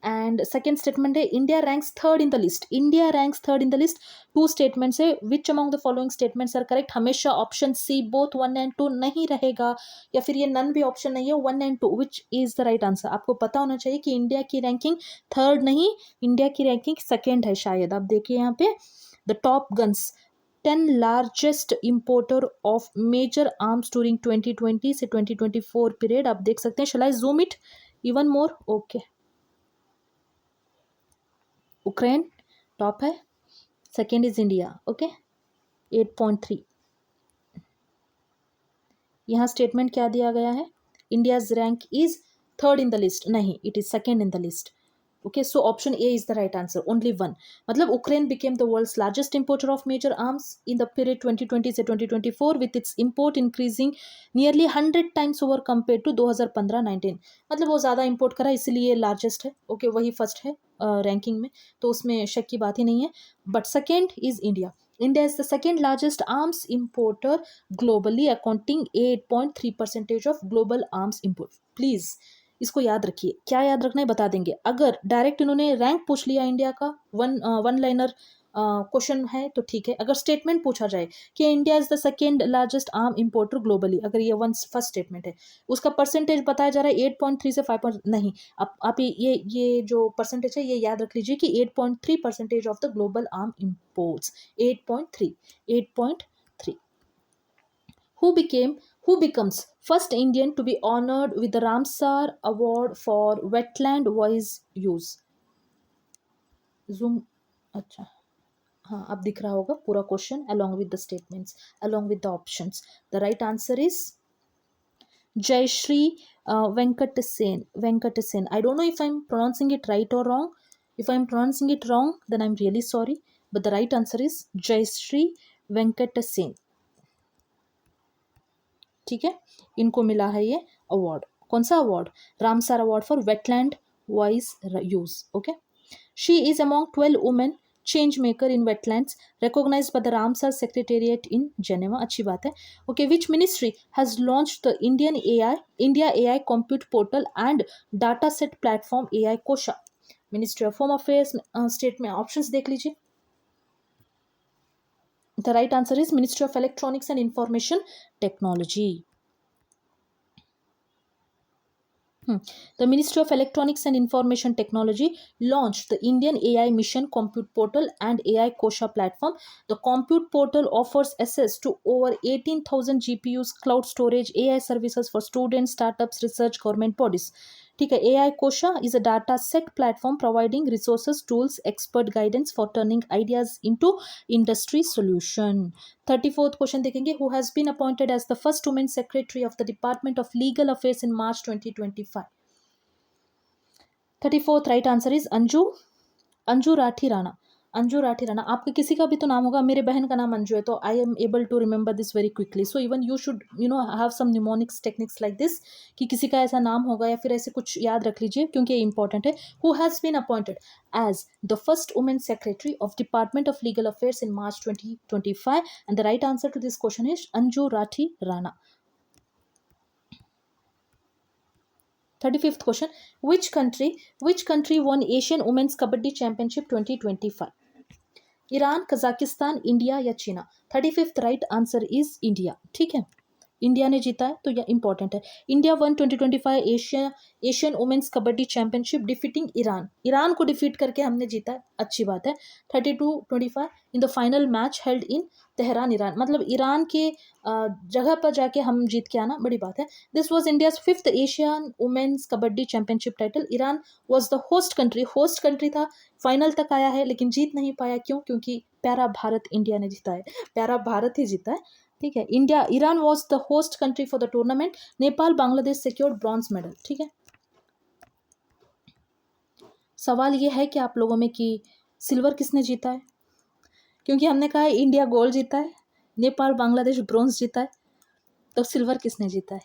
and second statement है India ranks third in the list. India ranks third in the list. Two statements है, which among the following statements are correct? हमेशा ऑप्शन सी बोथ 1 and 2 नहीं रहेगा, या फिर ये नन भी ऑप्शन नहीं है, 1 and 2, which is the right answer? आपको पता होना चाहिए कि इंडिया की रैंकिंग थर्ड नहीं, इंडिया की रैंकिंग सेकेंड है शायद। आप देखिए यहाँ पे, the top guns 10 largest importer of major arms during 2020 से 2024 पीरियड आप देख सकते हैं। Shall I zoom it even more? Okay, Ukraine top है, सेकेंड इज इंडिया। ओके, 8.3। यहाँ स्टेटमेंट क्या दिया गया है? India's rank is third in the list, नहीं, it is second in the list. Okay, so option A is the right answer, only one. मतलब Ukraine became the world's largest importer of major arms in the period 2020 से 2024, with its import increasing nearly 100 times over compared to 2015-19। मतलब वो ज़्यादा import करा इसलिए largest है। Okay, वही first है रैंकिंग में, तो उसमें शक की बात ही नहीं है। But second is India. India is the second largest arms importer globally, accounting 8.3% of global arms import. Please इसको याद रखिए। क्या याद रखना है बता देंगे। अगर डायरेक्ट इन्होंने रैंक पूछ लिया इंडिया का, वन लाइनर क्वेश्चन है तो ठीक है। अगर स्टेटमेंट पूछा जाए कि India is the second largest arm importer globally, अगर ये फर्स्ट स्टेटमेंट है, उसका परसेंटेज बताया जा रहा है 8.3 से 5 नहीं। आप ये जो परसेंटेज है ये याद रख लीजिए कि 8.3% of the global arm imports. 8.3। Who becomes first Indian to be honored with the Ramsar Award for wetland voice use? Zoom, अच्छा, हाँ अब दिख रहा होगा पूरा question along with the statements, along with the options. The right answer is Jayashree Venkatasen. Venkatasen. I don't know if I'm pronouncing it right or wrong. If I'm pronouncing it wrong, then I'm really sorry. But the right answer is Jayashree Venkatasen. ठीक है, इनको मिला है ये अवार्ड। कौन सा award? Ramsar award for wetland wise use. Okay, she is among 12 women change maker in wetlands recognised by the Ramsar secretariat in Geneva. अच्छी बात है। Okay, which ministry has launched the India AI compute portal and data set platform AI Kosha? Ministry of home affairs. State में ऑप्शंस देख लीजिए। The right answer is Ministry of Electronics and Information Technology. The Ministry of Electronics and Information Technology launched the Indian AI Mission Compute Portal and AI Kosha platform. The Compute Portal offers access to over 18,000 GPUs, cloud storage, AI services for students, startups, research, government bodies. ठीक है। AI Kosha is a data set platform providing resources tools expert guidance for turning ideas into industry solution. 34th question देखेंगे, who has been appointed as the first women secretary of the department of legal affairs in March 2025। 34th right answer is Anju Rathi Rana. Anju Rathi Rana, आपके किसी का भी तो नाम होगा, मेरे बहन का नाम अंजू है, तो I am able to remember this very quickly. So even you should have some mnemonics techniques like this, कि किसी का ऐसा नाम होगा या फिर ऐसे कुछ याद रख लीजिए, क्योंकि ये इंपॉर्टेंट है। Who has been appointed as the first women secretary of department of legal affairs in March 2025, and the right answer to this question is Anju Rathi Rana. 35th question, which country won Asian Women's Kabaddi Championship 2025? Iran, Kazakhstan, India या चीना? 35th right answer is India. ठीक है, इंडिया ने जीता है, तो यह इंपॉर्टेंट है। India won 2025 Asian women's kabaddi championship defeating Iran को डिफीट करके हमने जीता है, अच्छी बात है। 32-25 in the final match held in Tehran Iran, मतलब ईरान के जगह पर जाके हम जीत के आना, बड़ी बात है। This was India's 5th Asian women's kabaddi championship title. Iran was the host country था, फाइनल तक आया है लेकिन जीत नहीं पाया। क्यों? क्योंकि प्यारा भारत इंडिया ने जीता है, प्यारा भारत ही जीता है। ठीक है, Iran was the host country for the tournament. Nepal Bangladesh secured bronze medal. ठीक है, सवाल ये है कि आप लोगों में कि सिल्वर किसने जीता है, क्योंकि हमने कहा है इंडिया गोल्ड जीता है, नेपाल बांग्लादेश ब्रॉन्ज जीता है, तो सिल्वर किसने जीता है?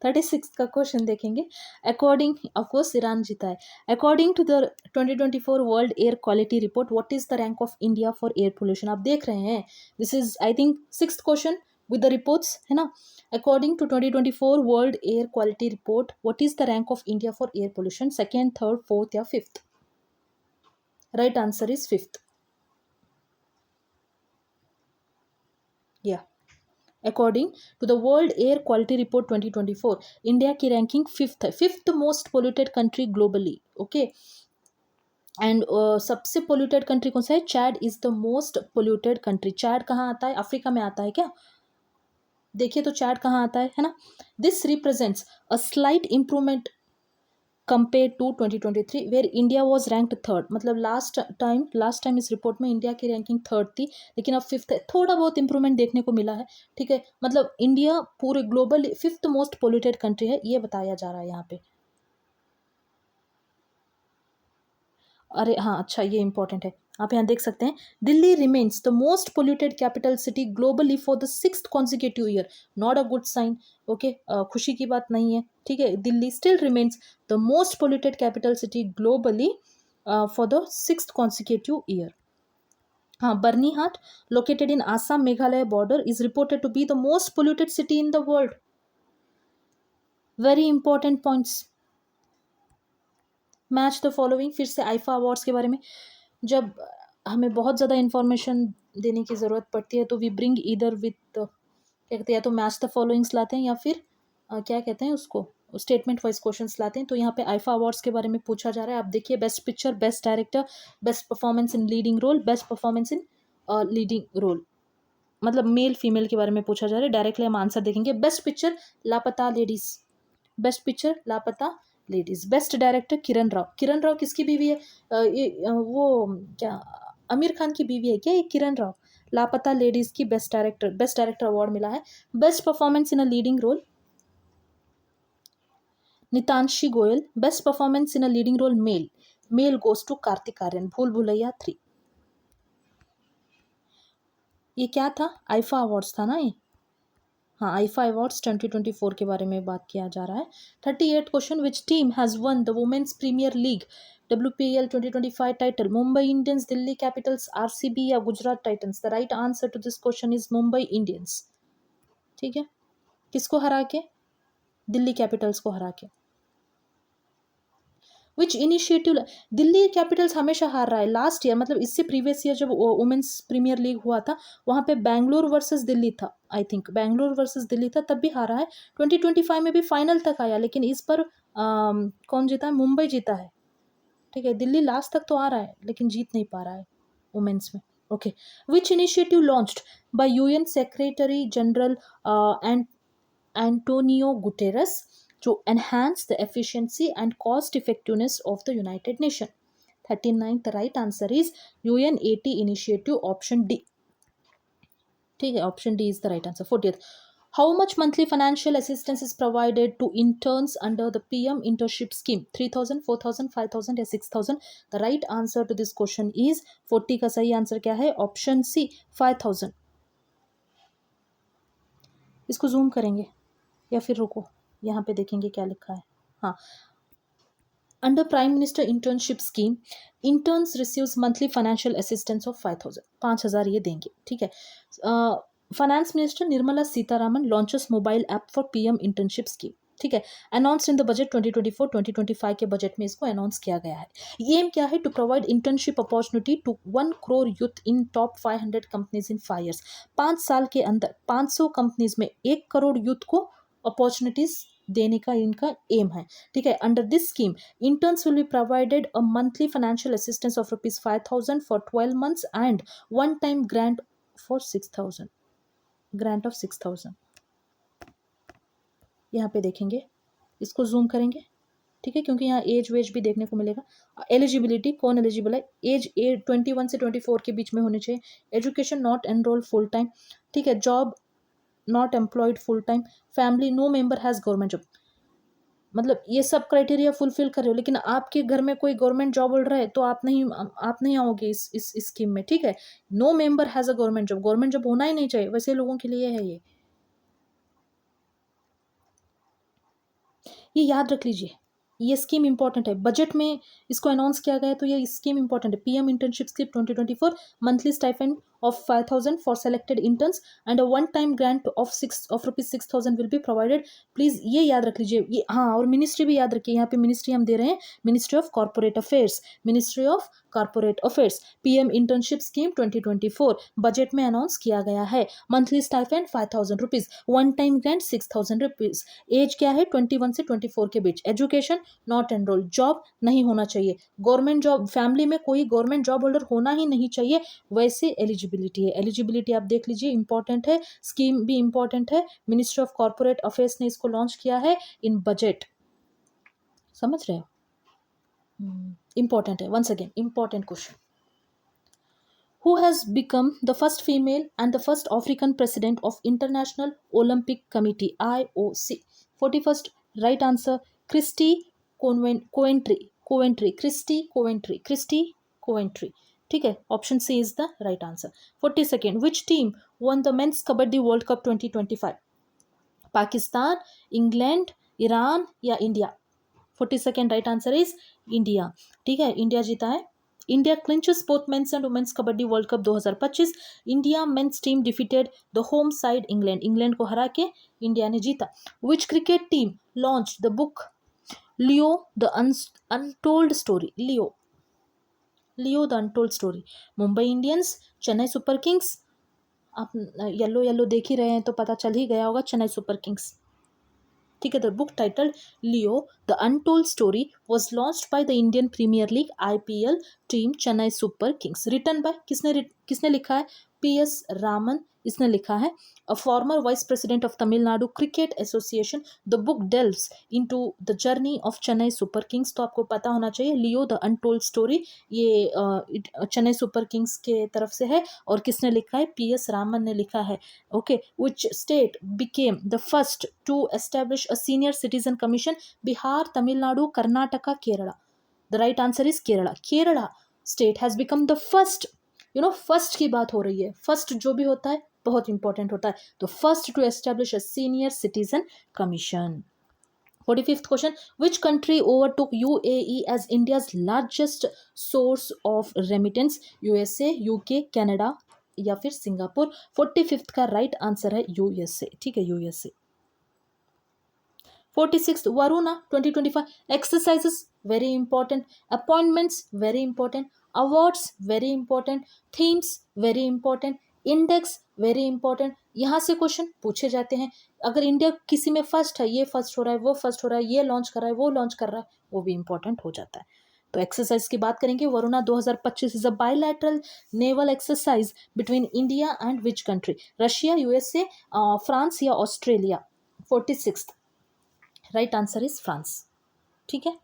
36 का क्वेश्चन देखेंगे। अकॉर्डिंग, ऑफकोर्स ईरान जीता है। According to the 2024 world air quality report, what is the rank of India for air pollution? आप देख रहे हैं, this is I think 6th question with the reports, है ना। According to 2024 world air quality report, what is the rank of India for air pollution? 2nd, 3rd, 4th या 5th? Right answer is 5th। या according to the world air quality report 2024, India की रैंकिंग 5th है, 5th most polluted country globally. Okay, and सबसे पोल्यूटेड कंट्री कौन सा है? Chad is the most polluted country. Chad कहाँ आता है? अफ्रीका में आता है क्या? देखिए तो चैड कहाँ आता है ना। This represents a slight improvement compare to 2023 where India was ranked 3rd, मतलब लास्ट टाइम इस रिपोर्ट में इंडिया की रैंकिंग 3rd थी, लेकिन अब 5th है। थोड़ा बहुत इंप्रूवमेंट देखने को मिला है। ठीक है, मतलब इंडिया पूरे global 5th most polluted country है, ये बताया जा रहा है यहाँ पे। अरे हाँ, अच्छा, ये इंपॉर्टेंट है। आप यहाँ देख सकते हैं, Delhi remains the most polluted capital city globally for the 6th consecutive year. Not a good sign. Okay, खुशी की बात नहीं है। ठीक है, Delhi still remains the most polluted capital city globally for the 6th consecutive year. हाँ, Byrnihat located in Assam Meghalaya border is reported to be the most polluted city in the world. Very important points. Match the following, फिर से आईफा अवार्ड्स के बारे में जब हमें बहुत ज़्यादा इन्फॉर्मेशन देने की ज़रूरत पड़ती है तो वी ब्रिंग ईदर विथ क्या कहते हैं, या तो मैच द फॉलोइंग्स लाते हैं या फिर क्या कहते हैं उसको, स्टेटमेंट वाइज क्वेश्चंस लाते हैं। तो यहाँ पे आईफा अवार्ड्स के बारे में पूछा जा रहा है। आप देखिए, best picture, best director, best performance in leading role, best performance in leading role, मतलब मेल फीमेल के बारे में पूछा जा रहा है। डायरेक्टली हम आंसर देखेंगे। बेस्ट पिक्चर लापता लेडीज, बेस्ट पिक्चर लापता ladies. Best director Kiran Rao किसकी बीवी है? वो क्या आमिर खान की बीवी है क्या ये किरण राव? लापता लेडीज की बेस्ट डायरेक्टर अवार्ड मिला है। Best performance in a leading role Nitanshi Goyal. Best performance in a leading role male goes to Kartik Aaryan, Bhool Bhulaiyaa 3। ये क्या था? आईफा अवार्ड्स था ना ये। हाँ, आईफा अवार्ड्स 2024 के बारे में बात किया जा रहा है। 38 question, which team has won the women's premier league WPL 2025 title? Mumbai Indians, Delhi Capitals, RCB या Gujarat Titans? The right answer to this question is Mumbai Indians. ठीक है, किसको हरा के? दिल्ली कैपिटल्स को हरा के। विच इनिशिएटिव, दिल्ली कैपिटल्स हमेशा हार रहा है। लास्ट ईयर, मतलब इससे प्रीवियस ईयर जब वुमेन्स प्रीमियर लीग हुआ था, वहाँ पे बैंगलोर वर्सेस दिल्ली था, I think Bangalore versus Delhi था, तब भी हारा है। 2025 में भी फाइनल तक आया, लेकिन इस पर कौन जीता है? मुंबई जीता है। ठीक है, दिल्ली लास्ट तक तो आ रहा है लेकिन जीत नहीं पा रहा है वुमेन्स में। Okay, which initiative launched by UN secretary general Antonio Guterres to enhance the efficiency and cost effectiveness of the United Nations. 39th, the right answer is UNAT initiative, option D. ठीक है, option D is the right answer. 40th, how much monthly financial assistance is provided to interns under the PM internship scheme? 3,000, 4,000, 5,000 या 6,000? The right answer to this question is 40 का सही आंसर क्या है? Option C 5,000. इसको जूम करेंगे या फिर रुको, यहाँ पे देखेंगे क्या लिखा है. हाँ, under prime minister internship scheme interns receives monthly financial assistance of 5,000. 5,000 ये देंगे. ठीक है. Finance minister Nirmala Sitharaman launches mobile app for PM internship scheme. ठीक है. अनाउंस इन द बजट 2024-2025 के बजट में इसको अनाउंस किया गया है. एम क्या है? To provide internship opportunity to 1 crore youth in top 500 companies in 5 years. 5 साल के अंदर 500 कंपनीज में 1 करोड़ यूथ को अपॉर्चुनिटीज देने का इनका एम है. ठीक है. Under this scheme interns will be provided a monthly financial assistance of ₹5,000 for 12 months and one time grant for 6,000. Grant of 6,000 यहाँ पे देखेंगे, इसको जूम करेंगे. ठीक है, क्योंकि यहाँ एज वेज भी देखने को मिलेगा. एलिजिबिलिटी, कौन एलिजिबल है? एज 21 से 24 के बीच में होनी चाहिए. Education, not enrol full time. ठीक है. Job, not employed full time. Family, no member has government job. मतलब ये सब क्राइटेरिया फुलफिल कर रहे हो, लेकिन आपके घर में कोई गवर्नमेंट जॉब बोल रहा है तो आप नहीं आओगे इस स्कीम में. ठीक है. No member has a government job. Government job होना ही नहीं चाहिए, वैसे लोगों के लिए है ये याद रख लीजिए. ये स्कीम इंपॉर्टेंट है. बजट में इसको अनाउंस किया गया है तो ये स्कीम इंपॉर्टेंट है. PM internship scheme 2024, monthly stipend of 5,000 for selected interns and a one time grant of rupees 6,000 will be provided. Please ये याद रख लीजिए. ये हाँ, और मिनिस्ट्री भी याद रखिए. यहाँ पे मिनिस्ट्री हम दे रहे हैं, ministry of corporate affairs. Ministry of corporate affairs. PM internship scheme 2024 budget में अनाउंस किया गया है. Monthly stipend 5,000 rupees, one time grant 6,000 rupees. Age क्या है? 21 से 24 के बीच. Education, not enrol. जॉब नहीं होना चाहिए. गवर्नमेंट जॉब, फैमिली में कोई गवर्नमेंट जॉब होल्डर होना ही नहीं चाहिए. वैसे एलिजिबिलिटी है. एलिजिबिलिटी आप देख लीजिए, इंपॉर्टेंट है. स्कीम भी इंपॉर्टेंट है. मिनिस्ट्री ऑफ कॉर्पोरेट अफेयर्स ने इसको लॉन्च किया है इन बजट. समझ रहे हो? इंपॉर्टेंट है. Once again important question. Who has become the first female and the first African president of International Olympic Committee IOC? 41st right answer Christy Coventry. Christy Coventry. ठीक है. Option C is the right answer. 42nd, which team won the men's kabaddi world cup 2025? Pakistan, England, Iran या India? 42nd right answer is India. ठीक है, इंडिया जीता है. India clinches both men's and women's kabaddi world cup 2025. India men's team defeated the home side England को हरा के इंडिया ने जीता. Which cricket team launch the book Leo the untold story? Leo the untold story. Mumbai Indians, Chennai super Kings. आप येलो देख ही रहे हैं तो पता चल ही गया होगा, चेन्नई सुपर किंग्स. ठीक है. The book title Leo the untold story was launched by the Indian Premier League IPL team Chennai super kings. Written by, किसने लिखा है? PS रामन इसने लिखा है. A former vice president of Tamil Nadu cricket association. The book delves into the journey of Chennai super kings. तो आपको पता होना चाहिए लियो द अनटोल्ड स्टोरी ये चेन्नई सुपर किंग्स के तरफ से है. और किसने लिखा है? PS रामन ने लिखा है. Okay. Which state became the first to establish a senior citizen commission? Bihar, Tamil Nadu, Karnataka, Kerala. The right answer is Kerala state has become the first. First की बात हो रही है. फर्स्ट जो भी होता है बहुत इंपॉर्टेंट होता है. तो first to establish a senior citizen commission. 45th question. Which country overtook UAE as India's largest source of remittance? USA, UK, Canada या फिर सिंगापुर? 45th का राइट आंसर है USA. ठीक है, USA. 46th, Varuna 2025 exercises very important, appointments very important, awards very important, themes very important, index very important. यहाँ से क्वेश्चन पूछे जाते हैं. अगर इंडिया किसी में फर्स्ट है, ये फर्स्ट हो रहा है, वो फर्स्ट हो रहा है, ये लॉन्च कर रहा है, वो लॉन्च कर रहा है, वो भी इंपॉर्टेंट हो जाता है. तो एक्सरसाइज की बात करेंगे. Varuna 2025 is a bilateral naval exercise between India and which country? Russia, USA, France या Australia? 46th right answer is France. ठीक है.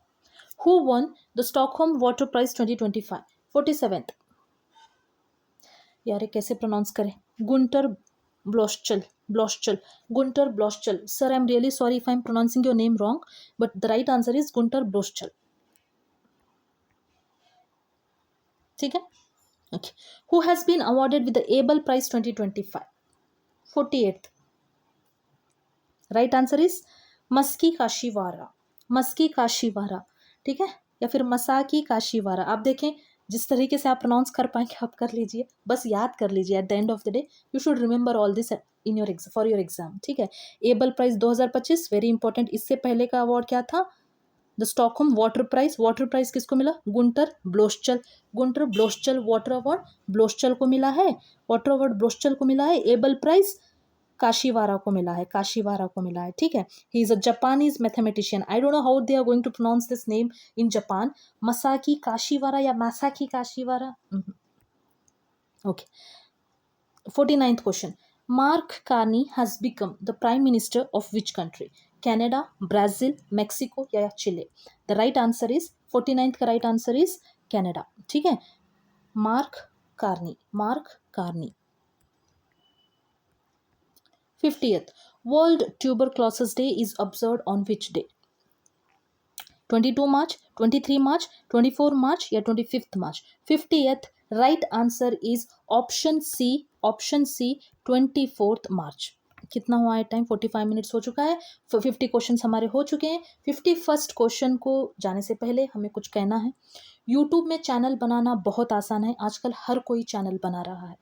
Who won the Stockholm water prize 2025? 47th. यार ये कैसे प्रोनाउंस करें? Gunter Bloschl. Gunter Bloschl. Sir, I am really sorry if I am pronouncing your name wrong, but the right answer is Gunter Bloschl. ठीक है. Okay. Who has been awarded with the Abel prize 2025? 48th. Right answer is Masaki Kashiwara. ठीक है, या फिर मसाकी काशीवारा. आप देखें, जिस तरीके से आप प्रोनाउंस कर पाएंगे आप कर लीजिए, बस याद कर लीजिए. At the end of the day you should remember all this in your for your exam. ठीक है. Abel prize 2025 very important. इससे पहले का अवार्ड क्या था? द स्टॉकहोम वाटर प्राइज किसको मिला? गुंटर ब्लोश्चल वाटर अवार्ड ब्लोश्चल को मिला है. वाटर अवार्ड ब्लोश्चल को मिला है. एबल प्राइज काशीवारा को मिला है. ठीक है. He is a Japanese mathematician. I don't know how they are going to pronounce this name in Japan. Masaki Kashiwara या Masaki Kashiwara. Okay. 49th question. Mark Carney has become the prime minister of which country? Canada, Brazil, Mexico या Chile? The right answer is 49th का राइट आंसर इज कनाडा. ठीक है. Mark Carney. 50th. World Tuberculosis Day is observed on which day? 22 March, 23 March, 24 March या 25th March? 50th. Right answer is option C, 24th March. कितना हुआ है टाइम? 45 मिनट्स हो चुका है. 50 क्वेश्चन हमारे हो चुके हैं. 51st क्वेश्चन को जाने से पहले हमें कुछ कहना है. यूट्यूब में चैनल बनाना बहुत आसान है. आजकल हर कोई चैनल बना रहा है,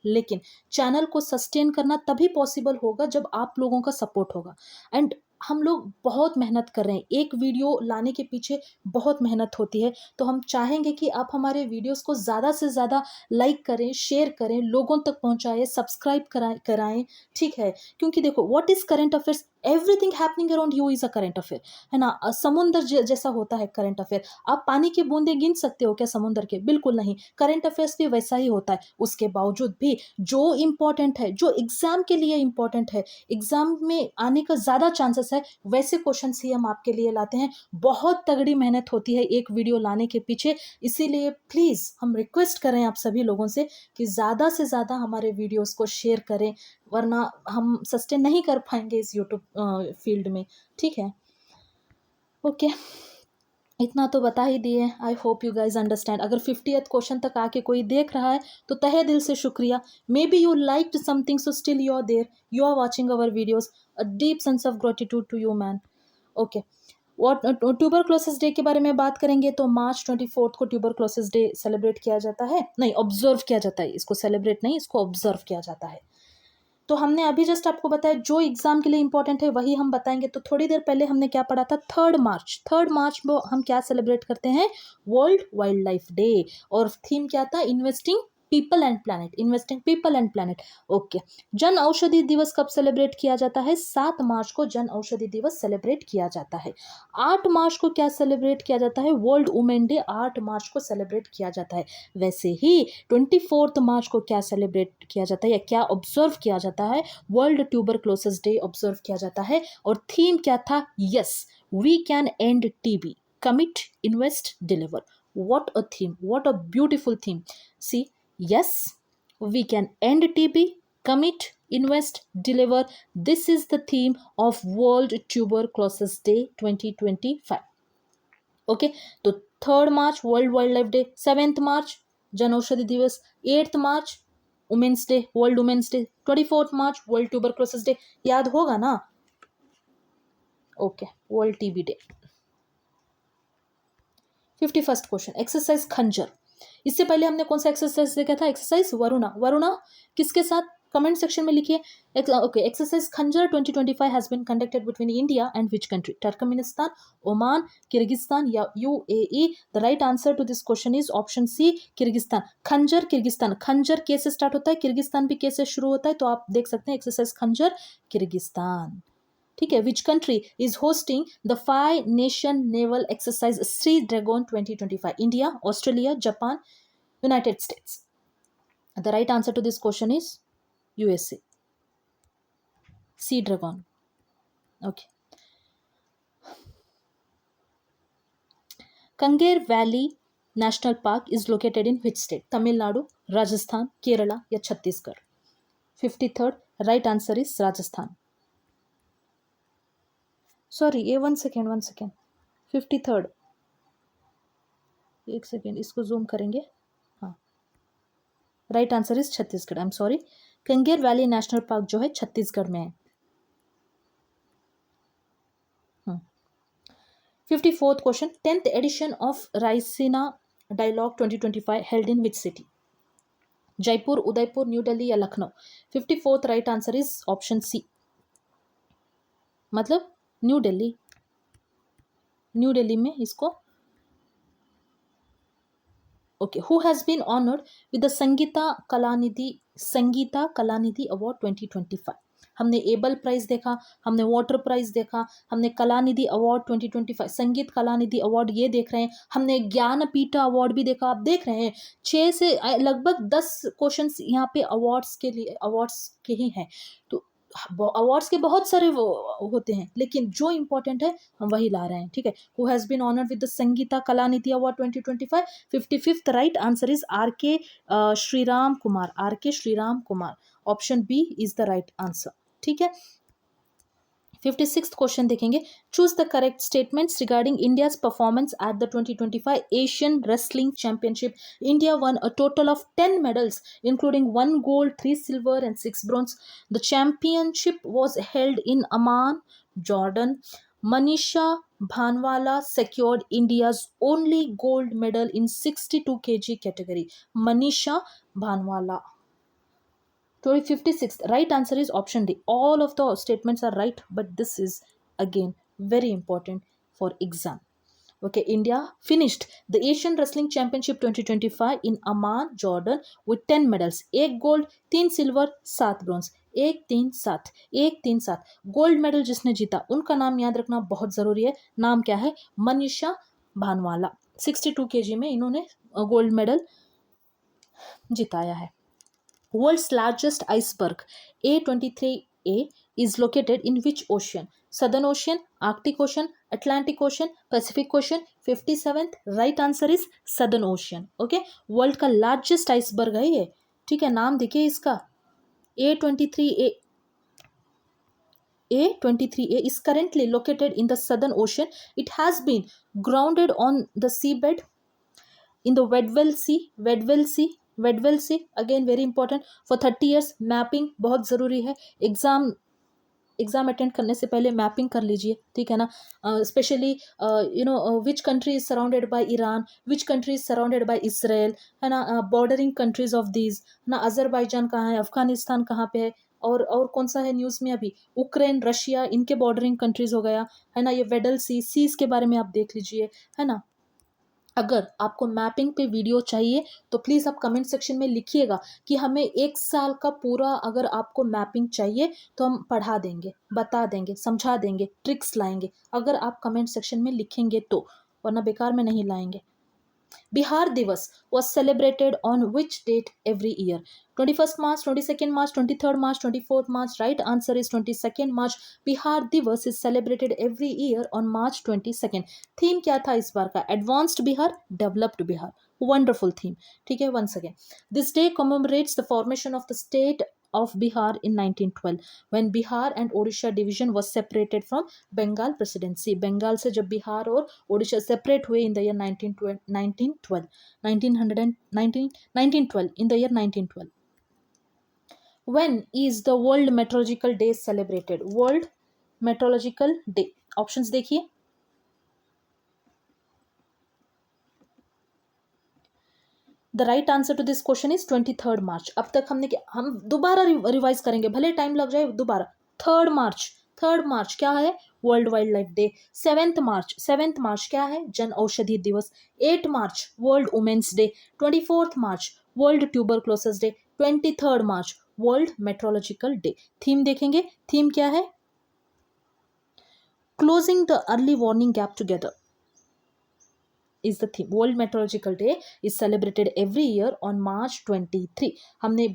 लेकिन चैनल को सस्टेन करना तभी पॉसिबल होगा जब आप लोगों का सपोर्ट होगा. एंड हम लोग बहुत मेहनत कर रहे हैं. एक वीडियो लाने के पीछे बहुत मेहनत होती है. तो हम चाहेंगे कि आप हमारे वीडियोस को ज़्यादा से ज़्यादा लाइक करें, शेयर करें, लोगों तक पहुंचाएं, सब्सक्राइब कराएं. ठीक है. क्योंकि देखो, what is current affairs? Everything happening around you is a current affair, है ना. समुंदर जैसा होता है करंट अफेयर. आप पानी की बूंदें गिन सकते हो क्या समुंदर के? बिल्कुल नहीं. करंट अफेयर्स भी वैसा ही होता है. उसके बावजूद भी जो इम्पोर्टेंट है, जो एग्जाम के लिए इम्पोर्टेंट है, एग्जाम में आने का ज़्यादा चांसेस है, वैसे क्वेश्चन ही हम आपके लिए लाते हैं. बहुत तगड़ी मेहनत होती है एक वीडियो लाने के पीछे. इसीलिए प्लीज़ हम रिक्वेस्ट करें आप सभी लोगों से कि ज़्यादा से ज़्यादा हमारे वीडियोस को शेयर करें, वरना हम सस्टेन नहीं कर पाएंगे इस यूट्यूब फील्ड में. ठीक है. ओके. इतना तो बता ही दिए. I hope you guys understand. अगर 50th क्वेश्चन तक आके कोई देख रहा है तो तहे दिल से शुक्रिया. Maybe you liked something, so still you are there, you are watching our videos. A deep sense of gratitude to you man. Okay. What tuberculosis day के बारे में बात करेंगे तो मार्च 24 को ट्यूबरक्लोसिस डे सेलिब्रेट किया जाता है. नहीं, ऑब्जर्व किया जाता है. इसको सेलिब्रेट नहीं, इसको ऑब्जर्व किया जाता है. तो हमने अभी जस्ट आपको बताया जो एग्जाम के लिए इंपॉर्टेंट है वही हम बताएंगे. तो थोड़ी देर पहले हमने क्या पढ़ा था? 3rd मार्च में हम क्या सेलिब्रेट करते हैं? World wild life day. और थीम क्या था? Investing people and planet. Okay. Jan Aushadhi दिवस कब सेलिब्रेट किया जाता है? 7 मार्च को जन औषधि दिवस सेलिब्रेट किया जाता है. 8 मार्च को क्या सेलिब्रेट किया जाता है? वर्ल्ड वुमेन डे 8 मार्च को सेलिब्रेट किया जाता है. वैसे ही 24 मार्च को क्या सेलिब्रेट किया जाता है या क्या ऑब्जर्व किया जाता है? वर्ल्ड ट्यूबरक्लोसिस डे ऑब्जर्व किया जाता है. और थीम क्या था? Yes, we can end TB, commit, invest, deliver. What a theme, what a beautiful theme. See, yes, we can end TB, commit, invest, deliver. This is the theme of World Tuberculosis Day 2025. Okay, तो 3rd March world wild life day, 7th March Jan Aushadhi दिवस, 8th March women's day, world womens day, 24th March world tuberculosis day. याद होगा ना? Okay. World TB day. 51st question. Exercise Khanjar. इससे पहले हमने कौन सा एक्सरसाइज देखा था? एक्सरसाइज वरुणा किसके साथ? कमेंट सेक्शन में लिखिए. Okay. Exercise Khanjar 2025 has been conducted between India and which country? Turkmenistan, Oman, Kyrgyzstan या UAE? The right answer to this question is option C, Kyrgyzstan. Khanjar Kyrgyzstan. Khanjar के से स्टार्ट होता है, किर्गिस्तान भी के से शुरू होता है. तो आप देख सकते हैं एक्सरसाइज खंजर किर्गिस्तान. ठीक है. Which country is hosting the 5 nation naval exercise sea dragon 2025? India, Australia, Japan, United States. The right answer to this question is USA. Sea dragon. Okay. Kanger valley national park is located in which state? Tamil Nadu, Rajasthan, Kerala या Chhattisgarh? 53rd right answer is Rajasthan. Sorry, ये 1 सेकेंड 53rd, एक सेकेंड इसको जूम करेंगे. हाँ, right answer is Chhattisgarh. I am sorry, Kanger valley national park जो है छत्तीसगढ़ में है. 54th question, 10th edition of Raisina dialogue 2025 held in which city? Jaipur, Udaipur, new Delhi या Lucknow? 54th right answer is option C, मतलब न्यू दिल्ली. न्यू दिल्ली में इसको. Okay, who has been honoured with the Sangita Kalanidhi award 2025? हमने एबल प्राइज देखा, हमने वाटर प्राइज देखा, हमने कलानिधि अवार्ड 2025 संगीत कलानिधि अवार्ड ये देख रहे हैं, हमने ज्ञानपीठ अवार्ड भी देखा. आप देख रहे हैं 6 से लगभग 10 क्वेश्चंस यहाँ पे अवार्ड्स के लिए, अवार्ड्स के ही हैं. तो अवार्ड्स के बहुत सारे वो होते हैं, लेकिन जो इंपॉर्टेंट है हम वही ला रहे हैं. ठीक है, who has been honoured with the Sangita Kalanidhi award 2025? 55th right answer is R K. Sriram Kumar. R K. Sriram Kumar. Option B is the right answer. ठीक है, 56th क्वेश्चन देखेंगे. Choose the correct statements regarding India's performance at the 2025 Asian wrestling championship. India won a total of 10 medals including 1 gold, 3 silver and 6 bronze. The championship was held in Amman, Jordan. Manisha Bhanwala secured India's only gold medal in 62 kg category. Manisha Bhanwala. 56th right answer is option D. All of the statements are right, but this is again very important for exam. Okay, India finished the Asian Wrestling Championship 2025 in Amman, Jordan with 10 medals. 1 gold, 3 silver, 7 bronze. 1-3-7 gold medal जिसने जीता उनका नाम याद रखना बहुत ज़रूरी है. नाम क्या है? मनीषा भानवाला. 62 kg में इन्होंने गोल्ड मेडल जिताया है. World's largest iceberg, A23A, is located in which ocean? Southern Ocean, Arctic Ocean, Atlantic Ocean, Pacific Ocean. 57th right answer is Southern Ocean. Okay, world का लार्जेस्ट आइसबर्ग है ये. ठीक है, नाम देखिए इसका, A23A. A23A is currently located in the Southern Ocean. It has been grounded on the seabed in the Weddell Sea again very important for 30 years. Mapping बहुत ज़रूरी है. एग्जाम अटेंड करने से पहले मैपिंग कर लीजिए. ठीक है ना. Specially which country is surrounded by Iran, which country is surrounded by Israel, है ना. बॉर्डरिंग कंट्रीज ऑफ दीज ना. अजरबैजान कहाँ है, अफगानिस्तान कहाँ पे है, और कौन सा है न्यूज़ में अभी, यूक्रेन, रशिया, इनके बॉर्डरिंग कंट्रीज हो गया, है ना. ये वेडल सीज के बारे में आप देख लीजिए, है ना. अगर आपको मैपिंग पे वीडियो चाहिए तो प्लीज़ आप कमेंट सेक्शन में लिखिएगा कि हमें 1 साल का पूरा अगर आपको मैपिंग चाहिए तो हम पढ़ा देंगे, बता देंगे, समझा देंगे, ट्रिक्स लाएंगे, अगर आप कमेंट सेक्शन में लिखेंगे तो, वरना बेकार में नहीं लाएंगे. Bihar Divas was celebrated on which date every year? 21st March, 22nd March, 23rd March, 24th March. Right answer is 22nd March. Bihar Divas is celebrated every year on March 22nd. Theme क्या था इस बार का? Advanced Bihar, Developed Bihar. Wonderful theme. ठीक है, once again. This day commemorates the formation of the state of Bihar in 1912 when Bihar and Odisha division was separated from Bengal presidency. Bengal से जब बिहार और ओडिशा सेपरेट हुए in the year 1912 in the year 1912. When is the World Meteorological Day celebrated? World Meteorological Day. Options देखिए. The right answer to this question is 23rd March. अब तक हमने हम दोबारा रिवाइज करेंगे, भले टाइम लग जाए दोबारा. 3rd मार्च क्या है? World wild life day. 7th मार्च क्या है? जन औषधि दिवस. 8 मार्च world womens day. 24th March world tuberculosis day. 23rd मार्च वर्ल्ड मेट्रोलॉजिकल डे. थीम देखेंगे, थीम क्या है? Closing the early warning gap together is the theme. World Meteorological Day is celebrated every year on March 23. हमने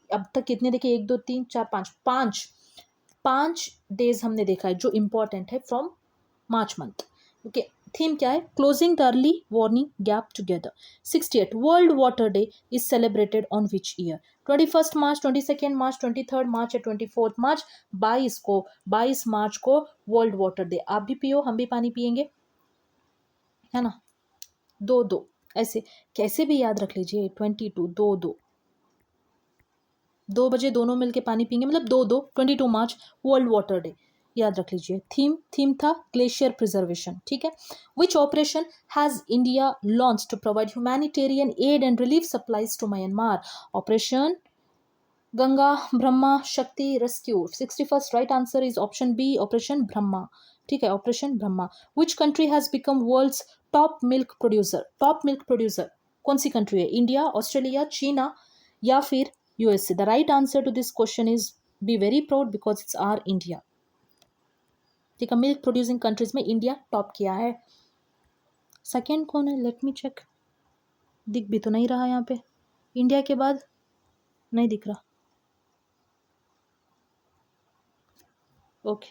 अब तक कितने देखे? 1 2 3 4 5 डेज हमने देखा है जो इम्पोर्टेंट है from March month. Okay, theme क्या है? Closing the early warning gap together. 68 world water day is celebrated on which year? 21 मार्च, 22 मार्च, 23 मार्च या 24 मार्च? 22 मार्च को वर्ल्ड वाटर डे। आप भी पियो, हम भी पानी पियेंगे, है ना। दो दो ऐसे कैसे भी याद रख लीजिए। 22 दो दो 2 बजे दोनों मिलके पानी पियेंगे, मतलब दो दो 22 मार्च वर्ल्ड वाटर डे, याद रख लीजिए। थीम था ग्लेशियर प्रिजर्वेशन, ठीक है। Which operation has India launch to provide humanitarian aid and relief supplies to Myanmar? Operation Ganga, Brahma, Shakti, rescue. 61st right answer is option B, operation Brahma, ठीक है, operation Brahma. Which country has become world's top milk producer? Top milk producer कौन सी कंट्री है? इंडिया, ऑस्ट्रेलिया, चाइना या फिर USA? The right answer to this question is, be very proud because it's our India, ठीक है। मिल्क प्रोड्यूसिंग कंट्रीज में इंडिया टॉप किया है। सेकेंड कौन है? लेट मी चेक, दिख भी तो नहीं रहा यहाँ पे, इंडिया के बाद नहीं दिख रहा। Okay,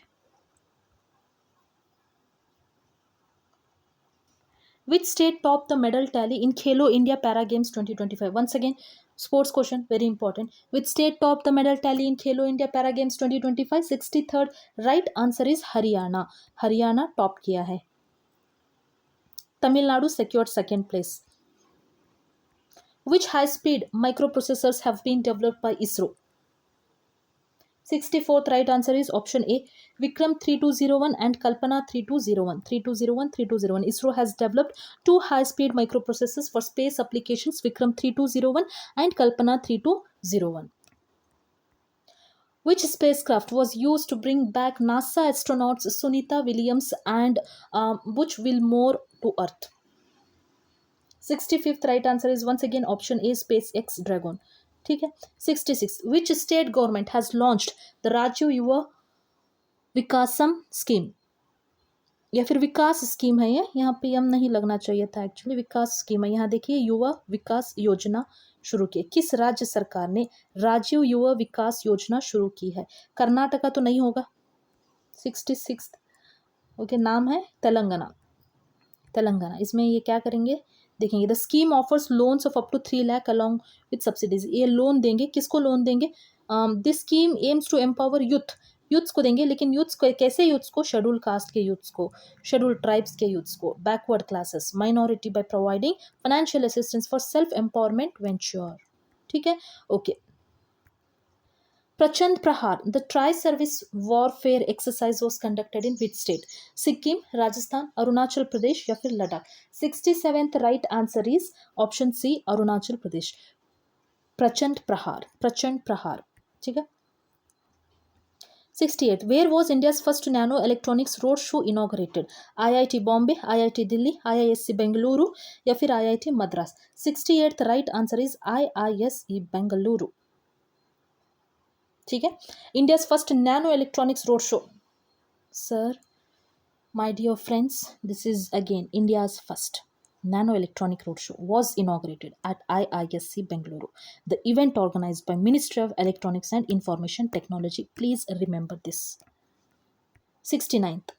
which state topped the medal tally in Khelo India Para Games 2025? Once again, sports question, very important. Which state topped the medal tally in Khelo India Para Games 2025? 63rd right answer is Haryana. Haryana top किया है। Tamil Nadu secured second place. Which high speed microprocessors have been developed by ISRO? 64th right answer is option A, Vikram 3201 and Kalpana 3201. 3201, 3201. ISRO has developed two high-speed microprocessors for space applications, Vikram 3201 and Kalpana 3201. Which spacecraft was used to bring back NASA astronauts Sunita Williams and Butch Wilmore to Earth? 65th right answer is once again option A, SpaceX Dragon, ठीक है। 66 which state government has launched the Rajiv युवा विकासम स्कीम? या फिर विकास स्कीम है ये, यहाँ पे यम नहीं लगना चाहिए था, एक्चुअली विकास स्कीम है। यहाँ देखिए युवा विकास योजना शुरू की, किस राज्य सरकार ने राजीव युवा विकास योजना शुरू की है? कर्नाटका तो नहीं होगा। 66 ओके, नाम है तेलंगाना। तेलंगाना, इसमें ये क्या करेंगे देखेंगे। The scheme offers loans of up to 3 lakh along with subsidies. ये लोन देंगे, किसको लोन देंगे? This scheme aims to empower youths को देंगे, लेकिन यूथ्स को कैसे? यूथ्स को शेड्यूल कास्ट के यूथ्स को, शेड्यूल ट्राइब्स के यूथ्स को, backward classes, minority, by providing financial assistance for self empowerment venture, ठीक है। Okay, Prachand Prahar, the tri-service warfare exercise was conducted in which state? Sikkim, Rajasthan, Arunachal Pradesh या फिर Ladakh? 67th right answer is option C, Arunachal Pradesh. Prachand Prahar, ठीक है। 68 where was India's first nano electronics roadshow inaugurated? IIT Bombay, IIT Delhi, IISc Bengaluru या फिर IIT Madras? 68th right answer is IISc Bengaluru, ठीक है। India's first nano electronics road show, sir my dear friends, this is again India's first nano electronic roadshow was inaugurated at IISc Bengaluru. The event organized by Ministry of Electronics and Information Technology. Please remember this. 69th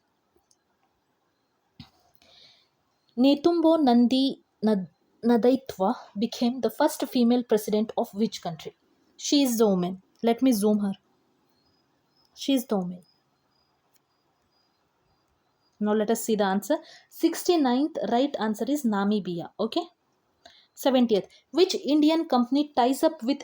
Netumbo Nandi Nadaitwa became the first female president of which country? She is the woman. Let me zoom her. She is the woman. Now let us see the answer. 69th right answer is Namibia. Okay. 70th. Which Indian company ties up with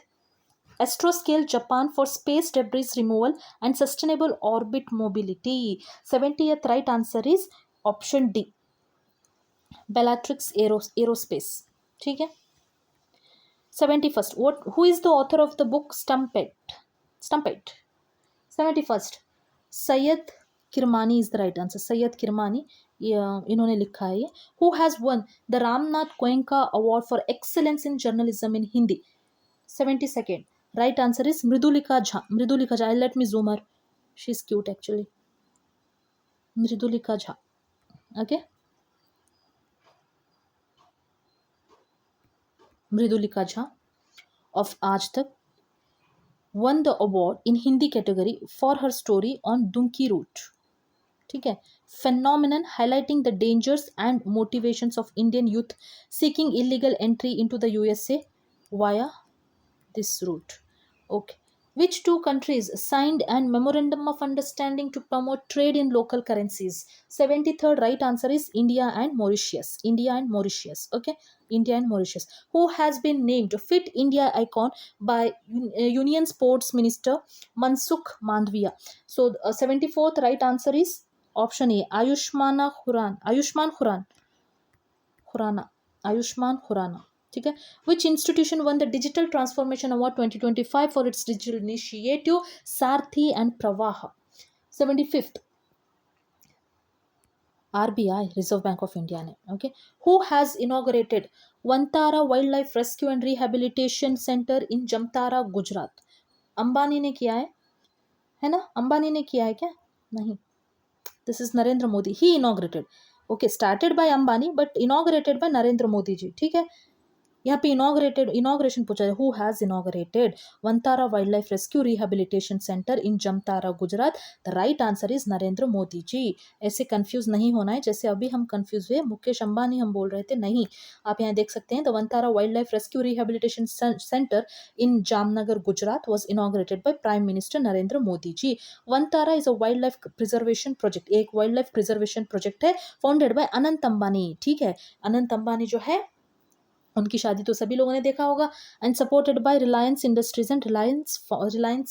Astroscale Japan for space debris removal and sustainable orbit mobility? 70th right answer is option D, Bellatrix Aerospace. ठीक है। 71st. Who is the author of the book Stumped? 71st. Syed Kirmani is the right answer. Syed Kirmani, इन्होंने लिखा है ये। Who has won the Ramnath Goenka Award for Excellence in Journalism in Hindi? 72nd. Right answer is Mridulika Jha. Mridulika Jha. Let me zoom her. She's cute actually. Mridulika Jha. Okay. Mridulika Jha of Aaj Tak won the award in Hindi category for her story on Dunki route. ठीक है, phenomenon highlighting the dangers and motivations of Indian youth seeking illegal entry into the USA via this route. Okay. Which two countries signed an memorandum of understanding to promote trade in local currencies? 73rd right answer is India and Mauritius. India and Mauritius. Okay. India and Mauritius. Who has been named Fit India icon by Union Sports Minister Mansukh Mandviya? So 74th right answer is option A, Ayushmana Khurana. Ayushman Khurana. ठीक है. Which institution won the Digital Transformation Award 2025 for its digital initiative Sarthi and Pravaha? 75th RBI, Reserve Bank of India ने. Okay. Who has inaugurated Vantara Wildlife Rescue and Rehabilitation Center in Jamtara, Gujarat? Ambani ने किया है ना? अंबानी ने किया है क्या? नहीं. This is Narendra Modi. He inaugurated. Okay, started by Ambani but inaugurated by Narendra Modi ji. ठीक है. यहाँ पे इनॉग्रेशन पूछा है. Who has inaugurated Vantara wild life rescue rehabilitation centre in Jamtara Gujarat? The right answer is Narendra Modi ji. ऐसे कंफ्यूज नहीं होना है जैसे अभी हम कंफ्यूज हुए, मुकेश अंबानी हम बोल रहे थे. नहीं, आप यहाँ देख सकते हैं the Vantara wild life rescue rehabilitation centre in Jamnagar Gujarat was inaugurated by prime minister Narendra Modi ji. Vantara is a wildlife preservation project, एक वाइल्ड लाइफ प्रिजर्वेशन प्रोजेक्ट है फाउंडेड बाय अनंत अंबानी. ठीक है, अनंत अंबानी जो है उनकी शादी तो सभी लोगों ने देखा होगा. And supported by Reliance Industries and Reliance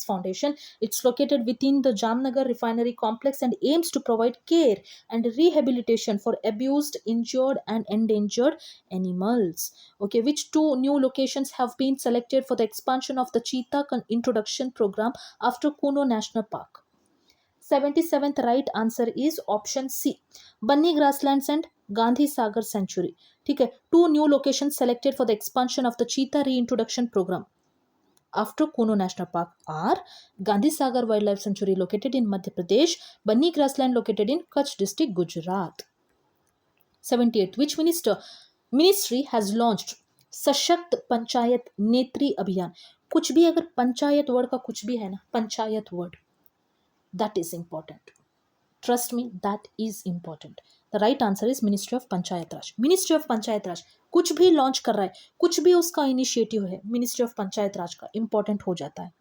Foundation. It's located within the Jamnagar refinery complex and aims to provide care and rehabilitation for abused, injured and endangered animals. Okay, which two new locations have been selected for the expansion of the cheetah introduction program after Kuno National Park? 77th right answer is option C, Banni Grasslands and Gandhi Sagar Sanctuary. ठीक है, two new locations selected for the expansion of the cheetah reintroduction program after Kuno National Park are Gandhi Sagar Wildlife Sanctuary located in Madhya Pradesh, Banni Grassland located in Kutch district, Gujarat. 78. Which ministry has launched सशक्त पंचायत नेत्री अभियान? कुछ भी अगर पंचायत वर्ड का कुछ भी है ना, panchayat word, that is important. Trust me, that is important. The right answer is Ministry of Panchayat Raj. Ministry of Panchayat Raj कुछ भी लॉन्च कर रहा है, कुछ भी उसका इनिशिएटिव है, मिनिस्ट्री ऑफ पंचायत राज का इंपॉर्टेंट हो जाता है.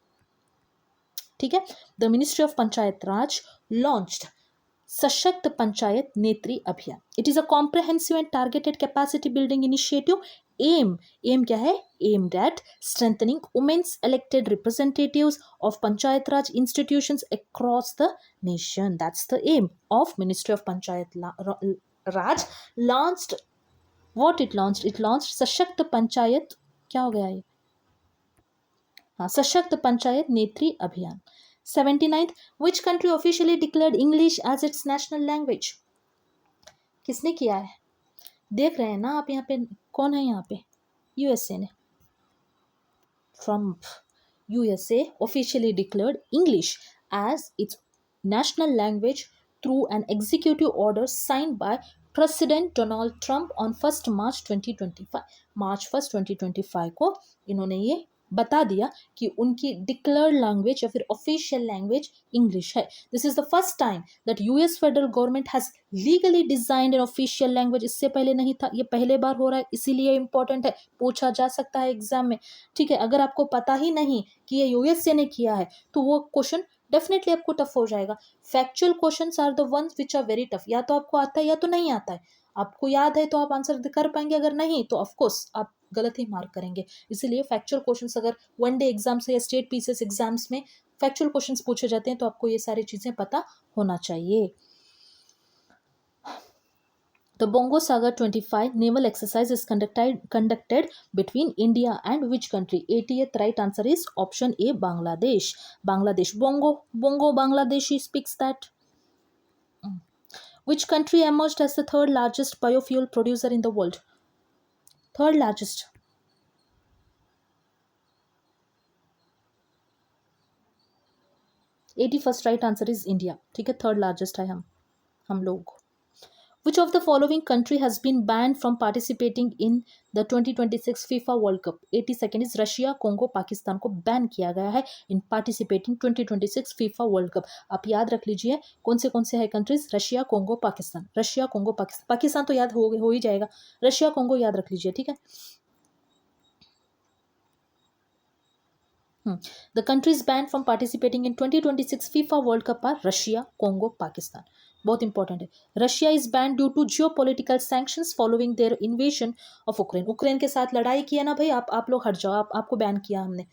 ठीक है, the ministry of Panchayat Raj launched Sashakt Panchayat Netri Abhiyan. It is a comprehensive and targeted capacity building initiative. Aim क्या है? aimed at strengthening women's elected representatives of Panchayat Raj institutions across the nation. That's the aim of Ministry of Panchayat Raj. Launched what it launched? It launched सशक्त पंचायत, क्या हो गया ये? हाँ, सशक्त पंचायत नेत्री अभियान. 79th, which country officially declared English as its national language? किसने किया है? देख रहे हैं ना आप यहाँ पे, कौन है यहाँ पे? यूएसए ने. Trump. USA officially declared English as its national language through an executive order signed by President Donald Trump on 1st March 2025. March 1st 2025 को इन्होंने ये बता दिया कि उनकी डिक्लेयर्ड लैंग्वेज या फिर ऑफिशियल लैंग्वेज इंग्लिश है. This is the first time that US federal government has legally designed an official language. इससे पहले नहीं था, ये पहले बार हो रहा है, इसीलिए इंपॉर्टेंट है, पूछा जा सकता है एग्जाम में. ठीक है, अगर आपको पता ही नहीं कि ये यूएसए ने किया है तो वो क्वेश्चन डेफिनेटली आपको टफ हो जाएगा. Factual questions are the ones which are very tough. या तो आपको आता है या तो नहीं आता है. आपको याद है तो आप आंसर कर पाएंगे, अगर नहीं तो ऑफकोर्स आप गलत ही मार्क करेंगे. इसीलिए फैक्चुअल क्वेश्चंस अगर वन डे एग्जाम से या स्टेट पीसीएस एग्जाम्स में फैक्चुअल क्वेश्चंस पूछे जाते हैं तो आपको ये सारी चीजें पता होना चाहिए. The Bongo Sagar 25 naval exercise is conducted between India and which country? 80th right answer is option A, Bangladesh. Bangladesh. Bongo Bangladeshi speaks that. Which country emerged as the third largest biofuel producer in the world? Third largest. First right answer is India. ठीक है, थर्ड लार्जेस्ट है हम लोग. Which of the following country has been banned from participating in the 2026 FIFA World Cup? 82nd is Russia, Congo, Pakistan को बैन किया गया है इन पार्टिसिपेटिंग 2026 FIFA वर्ल्ड कप. आप याद रख लीजिए कौन से है countries, Russia, Congo, Pakistan. Russia, Congo, Pakistan. Pakistan तो याद हो ही जाएगा, रशिया, कोंगो याद रख लीजिए, ठीक है. The countries banned from participating in 2026 FIFA World Cup are Russia, Congo, Pakistan. बहुत इंपॉर्टेंट है. Russia is banned due to geopolitical sanctions following their invasion of Ukraine. Ukraine के साथ लड़ाई की है ना भाई, आप लोग हट जाओ, आपको बैन किया हमने.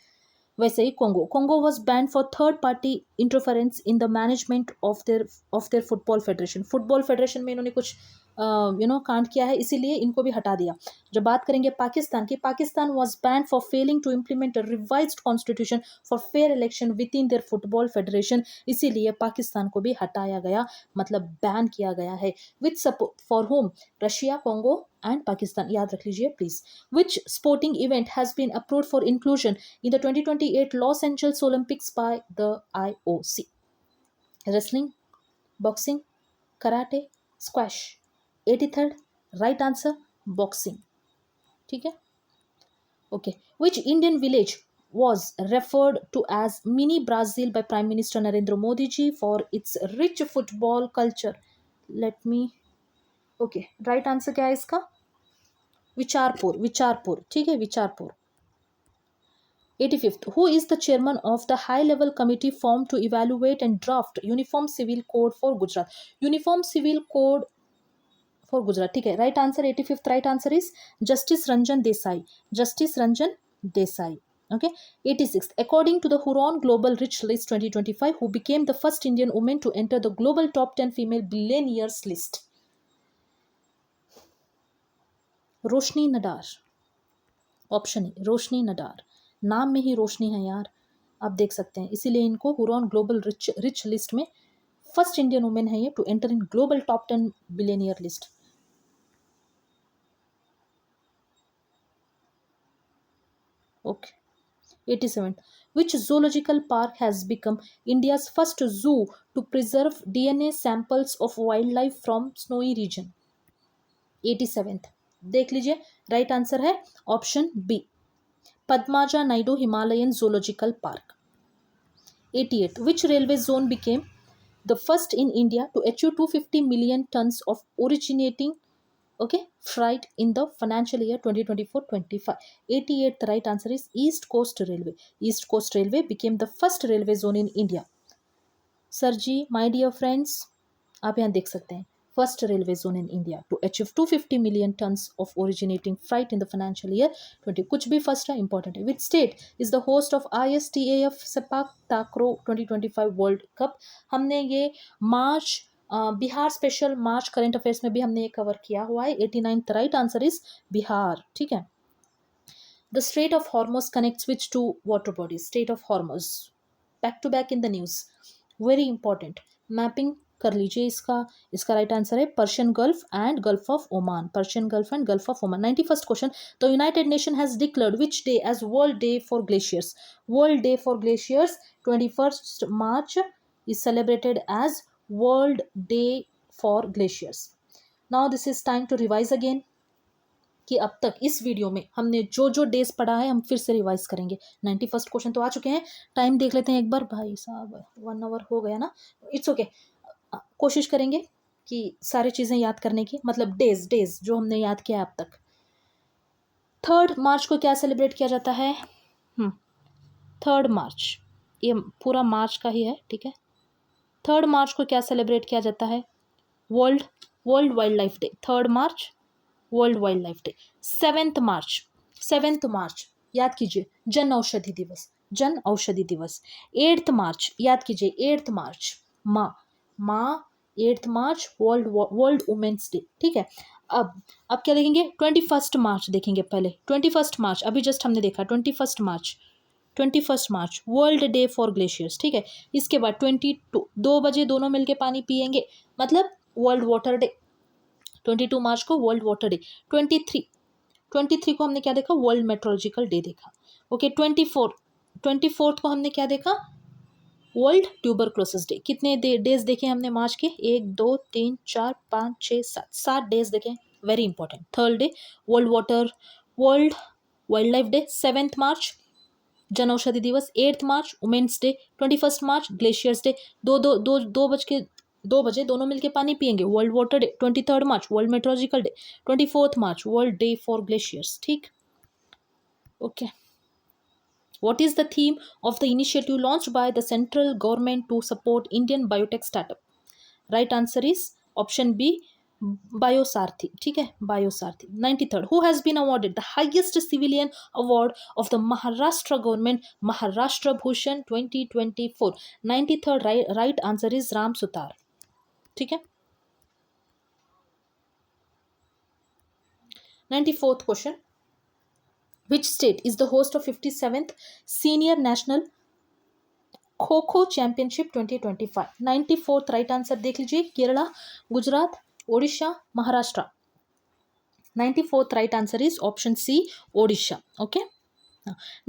वैसे ही Congo was banned for third party interference in the management of their football federation. Football federation में इन्होंने कुछ कांड किया है, इसीलिए इनको भी हटा दिया. जब बात करेंगे पाकिस्तान की, Pakistan was banned for failing to implement a revised constitution for fair election within their football federation. इसीलिए पाकिस्तान को भी हटाया गया, मतलब बैन किया गया है. With support for home, Russia, Congo and Pakistan. याद रख लीजिए please. Which sporting event has been approved for inclusion in the 2028 Los Angeles Olympics by the IOC? Wrestling, boxing, karate, squash. 83rd right answer boxing. ठीक है. Okay. Which Indian village was referred to as mini Brazil by Prime Minister Narendra Modi ji for its rich football culture? Let me. Okay, right answer क्या है इसका? विचारपुर. ठीक है, Vicharpur. 85th, who is the chairman of the high level committee formed to evaluate and draft uniform civil code for Gujarat? Uniform civil code for Gujarat. ठीक है, right answer 85th right answer is justice Ranjan Desai. Okay. 86th, according to the Huron Global Rich List 2025, who became the first Indian woman to enter the global top 10 female billionaires list? Roshni Nadar. Option A Roshni Nadar. नाम में ही रोशनी है यार, आप देख सकते हैं, इसीलिए इनको हुरॉन ग्लोबल रिच लिस्ट में फर्स्ट इंडियन वुमेन है ये to enter in global top 10 billionaire list. Okay. 87th, which zoological park has become India's first zoo to preserve DNA samples of wildlife from snowy region? 87th, देख लीजिए, राइट आंसर है option B, Padmaja Naidu Himalayan zoological park. 88th, which railway zone became the first in India to achieve 250 million tons of originating freight in the financial year 2024-25? 88th right answer is East Coast Railway. East Coast Railway became the first railway zone in India. Sir ji, my dear friends, आप यहाँ देख सकते हैं, first railway zone in India to achieve 250 million tons of originating freight in the financial year 20. कुछ भी first है, important है. Which state is the host of ISTAF सेपाक takraw 2025 World Cup? हमने ये मार्च बिहार स्पेशल मार्च करंट अफेयर्स में भी हमने ये कवर किया हुआ है. 89th right answer is Bihar. ठीक है. The strait of Hormuz connects which two water bodies? Strait of Hormuz back to back in the news, very important. Mapping कर लीजिए इसका राइट आंसर है Persian gulf and gulf of Oman. Persian gulf and gulf of Oman. 91st question, the United Nation has declared which day as world day for glaciers? World day for glaciers 21st March is celebrated as World Day for Glaciers. Now this is time to revise again. कि अब तक इस वीडियो में हमने जो डेज पढ़ा है हम फिर से रिवाइज करेंगे. 91st क्वेश्चन तो आ चुके हैं. टाइम देख लेते हैं एक बार. भाई साहब 1 hour हो गया ना, इट्स ओके. कोशिश करेंगे कि सारी चीज़ें याद करने की, मतलब डेज जो हमने याद किया है अब तक. 3rd March को क्या सेलिब्रेट किया जाता है? 3rd March, ये पूरा मार्च का ही है. ठीक है. 3rd March को क्या सेलिब्रेट किया जाता है? World wild life day. 3rd March world wild life day. 7th March याद कीजिए जन औषधि दिवस. 8th March याद कीजिए 8th March माँ 8th March world womens day. ठीक है. अब क्या देखेंगे? 21st March देखेंगे पहले. 21st March अभी जस्ट हमने देखा. 21st March world day for glaciers. ठीक है. इसके बाद 22 2 बजे दोनों मिलके पानी पियेंगे, मतलब वर्ल्ड वाटर डे. 22 March को वर्ल्ड वाटर डे. 23 को हमने क्या देखा? वर्ल्ड मेट्रोलॉजिकल डे देखा. ओके. 24th को हमने क्या देखा? वर्ल्ड ट्यूबरक्लोसिस डे, कितने डेज देखे हमने मार्च के? 1 2 3 4 5 6 7, 7 डेज देखे, very important. Third day world wild life day 7 March, Jan Aushadhi Diwas 8 March, women's day 21 March, glaciers day 2 बजे दोनों मिलके पानी पियेंगे, world water day 23 March, world meteorological day 24 March, world day for glaciers. ठीक, okay. What is the theme of the initiative launched by the central government to support Indian biotech startup? Right answer is option B, Biosarthi. ठीक है, Biosarthi. 93rd, who has been awarded the highest civilian award of the Maharashtra government, Maharashtra Bhushan 2024? 93rd right answer is Ram Sutar. ठीक है. 94th question, which state is the host of 57th Senior National kho kho championship 2025? 94th right answer देख लीजिए, Kerala, Gujarat, Odisha, Maharashtra. 94th right answer is option C, Odisha. Okay.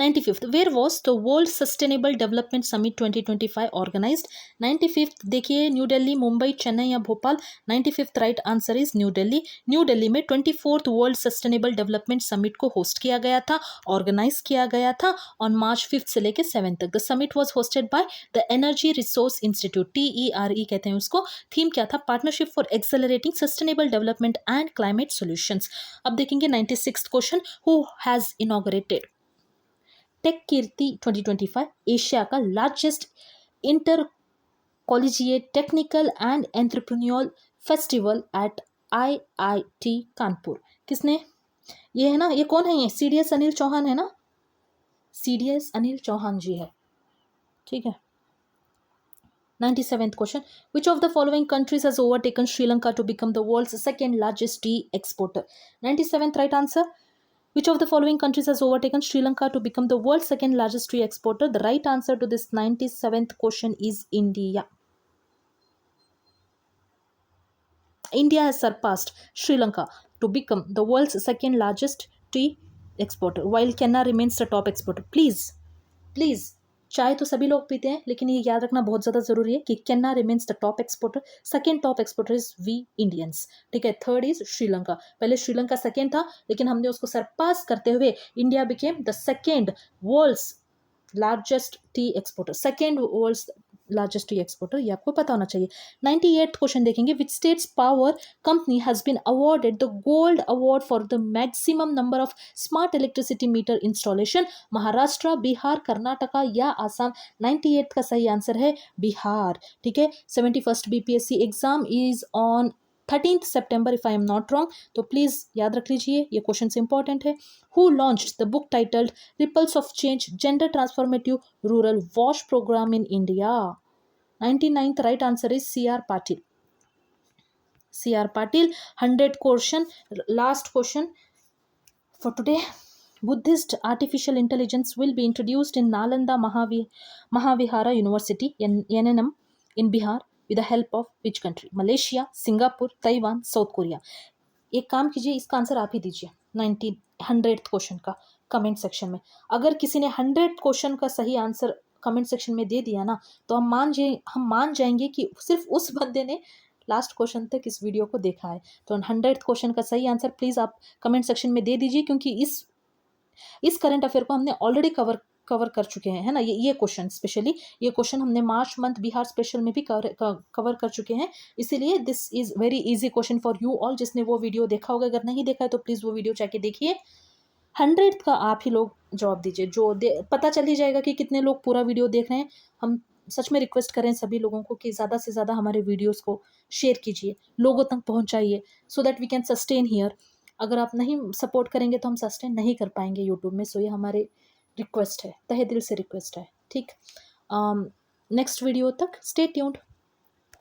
95th, where was the World Sustainable Development Summit 2025 organized? 95th देखिए, न्यू दिल्ली, मुंबई, चेन्नई या Bhopal. 95th right answer is new Delhi. New Delhi में 24th world sustainable development summit को होस्ट किया गया था, ऑर्गेनाइज किया गया था ऑन मार्च 5 से लेकर 7 तक. The summit was hosted by the energy resource institute, TERE कहते हैं उसको. थीम क्या था? Partnership for accelerating sustainable development and climate solutions. अब देखेंगे 96th question, who has inaugurated tech Kriti 2025, Asia का largest intercollegiate technical and entrepreneurial festival at IIT Kanpur. किसने? ये है ना, ये कौन है? ये CDS अनिल चौहान है ना, CDS अनिल चौहान जी है. ठीक है. 97th question, which of the following countries has overtaken Sri Lanka to become the world's second largest tea exporter? 97th right answer, which of the following countries has overtaken Sri Lanka to become the world's second largest tea exporter? The right answer to this 97th question is India. India has surpassed Sri Lanka to become the world's second largest tea exporter, while Kenya remains the top exporter. Please, चाय तो सभी लोग पीते हैं, लेकिन ये याद रखना बहुत ज़्यादा ज़रूरी है कि Kenya remains the top exporter, second top exporter is we Indians. ठीक है. Third is Sri Lanka. पहले श्रीलंका सेकेंड था, लेकिन हमने उसको सरपास करते हुए India became the second world's largest tea exporter, second world's largest tea exporter. ये आपको पता होना चाहिए. 98th क्वेश्चन देखेंगे, which state's power company has been awarded the gold award for the maximum number of smart electricity meter installation? Maharashtra, Bihar, Karnataka या आसाम? 98th का सही आंसर है बिहार. ठीक है. 71st BPSC exam is on 13th September if I am not wrong. तो प्लीज़ याद रख लीजिए, ये क्वेश्चन से इंपॉर्टेंट है. Who launched the book titled Ripples of Change, Gender Transformative Rural WASH Program in India? 99th right answer is C.R. Patil. C.R. Patil. 100th question, last question for today. Buddhist artificial intelligence will be introduced in Nalanda Mahavihara University, NNM, in Bihar with the help of which country? Malaysia, Singapore, Taiwan, South Korea. एक काम कीजिए, इसका आंसर आप ही दीजिए 100th क्वेश्चन का कमेंट सेक्शन में. अगर किसी ने 100th क्वेश्चन का सही आंसर कमेंट सेक्शन में दे दिया ना, तो हम मान जाएंगे कि सिर्फ उस बंदे ने लास्ट क्वेश्चन तक इस वीडियो को देखा है. तो 100th क्वेश्चन का सही आंसर प्लीज़ आप कमेंट सेक्शन में दे दीजिए, क्योंकि इस करंट अफेयर को हमने ऑलरेडी कवर कर चुके हैं, है ना. ये क्वेश्चन स्पेशली, ये क्वेश्चन हमने मार्च मंथ बिहार स्पेशल में भी कवर कर चुके हैं. इसीलिए this is very easy question for you all. जिसने वो वीडियो देखा होगा, अगर नहीं देखा है तो प्लीज़ वो वीडियो जाके देखिए. 100th का आप ही लोग जवाब दीजिए, पता चल ही जाएगा कि कितने लोग पूरा वीडियो देख रहे हैं. हम सच में रिक्वेस्ट करें सभी लोगों को कि ज़्यादा से ज़्यादा हमारे वीडियोस को शेयर कीजिए, लोगों तक पहुंचाइए, so that we can sustain here. अगर आप नहीं सपोर्ट करेंगे तो हम सस्टेन नहीं कर पाएंगे यूट्यूब में. सो ये हमारे रिक्वेस्ट है, तहे दिल से रिक्वेस्ट है. ठीक. नेक्स्ट वीडियो तक स्टे ट्यून्ड.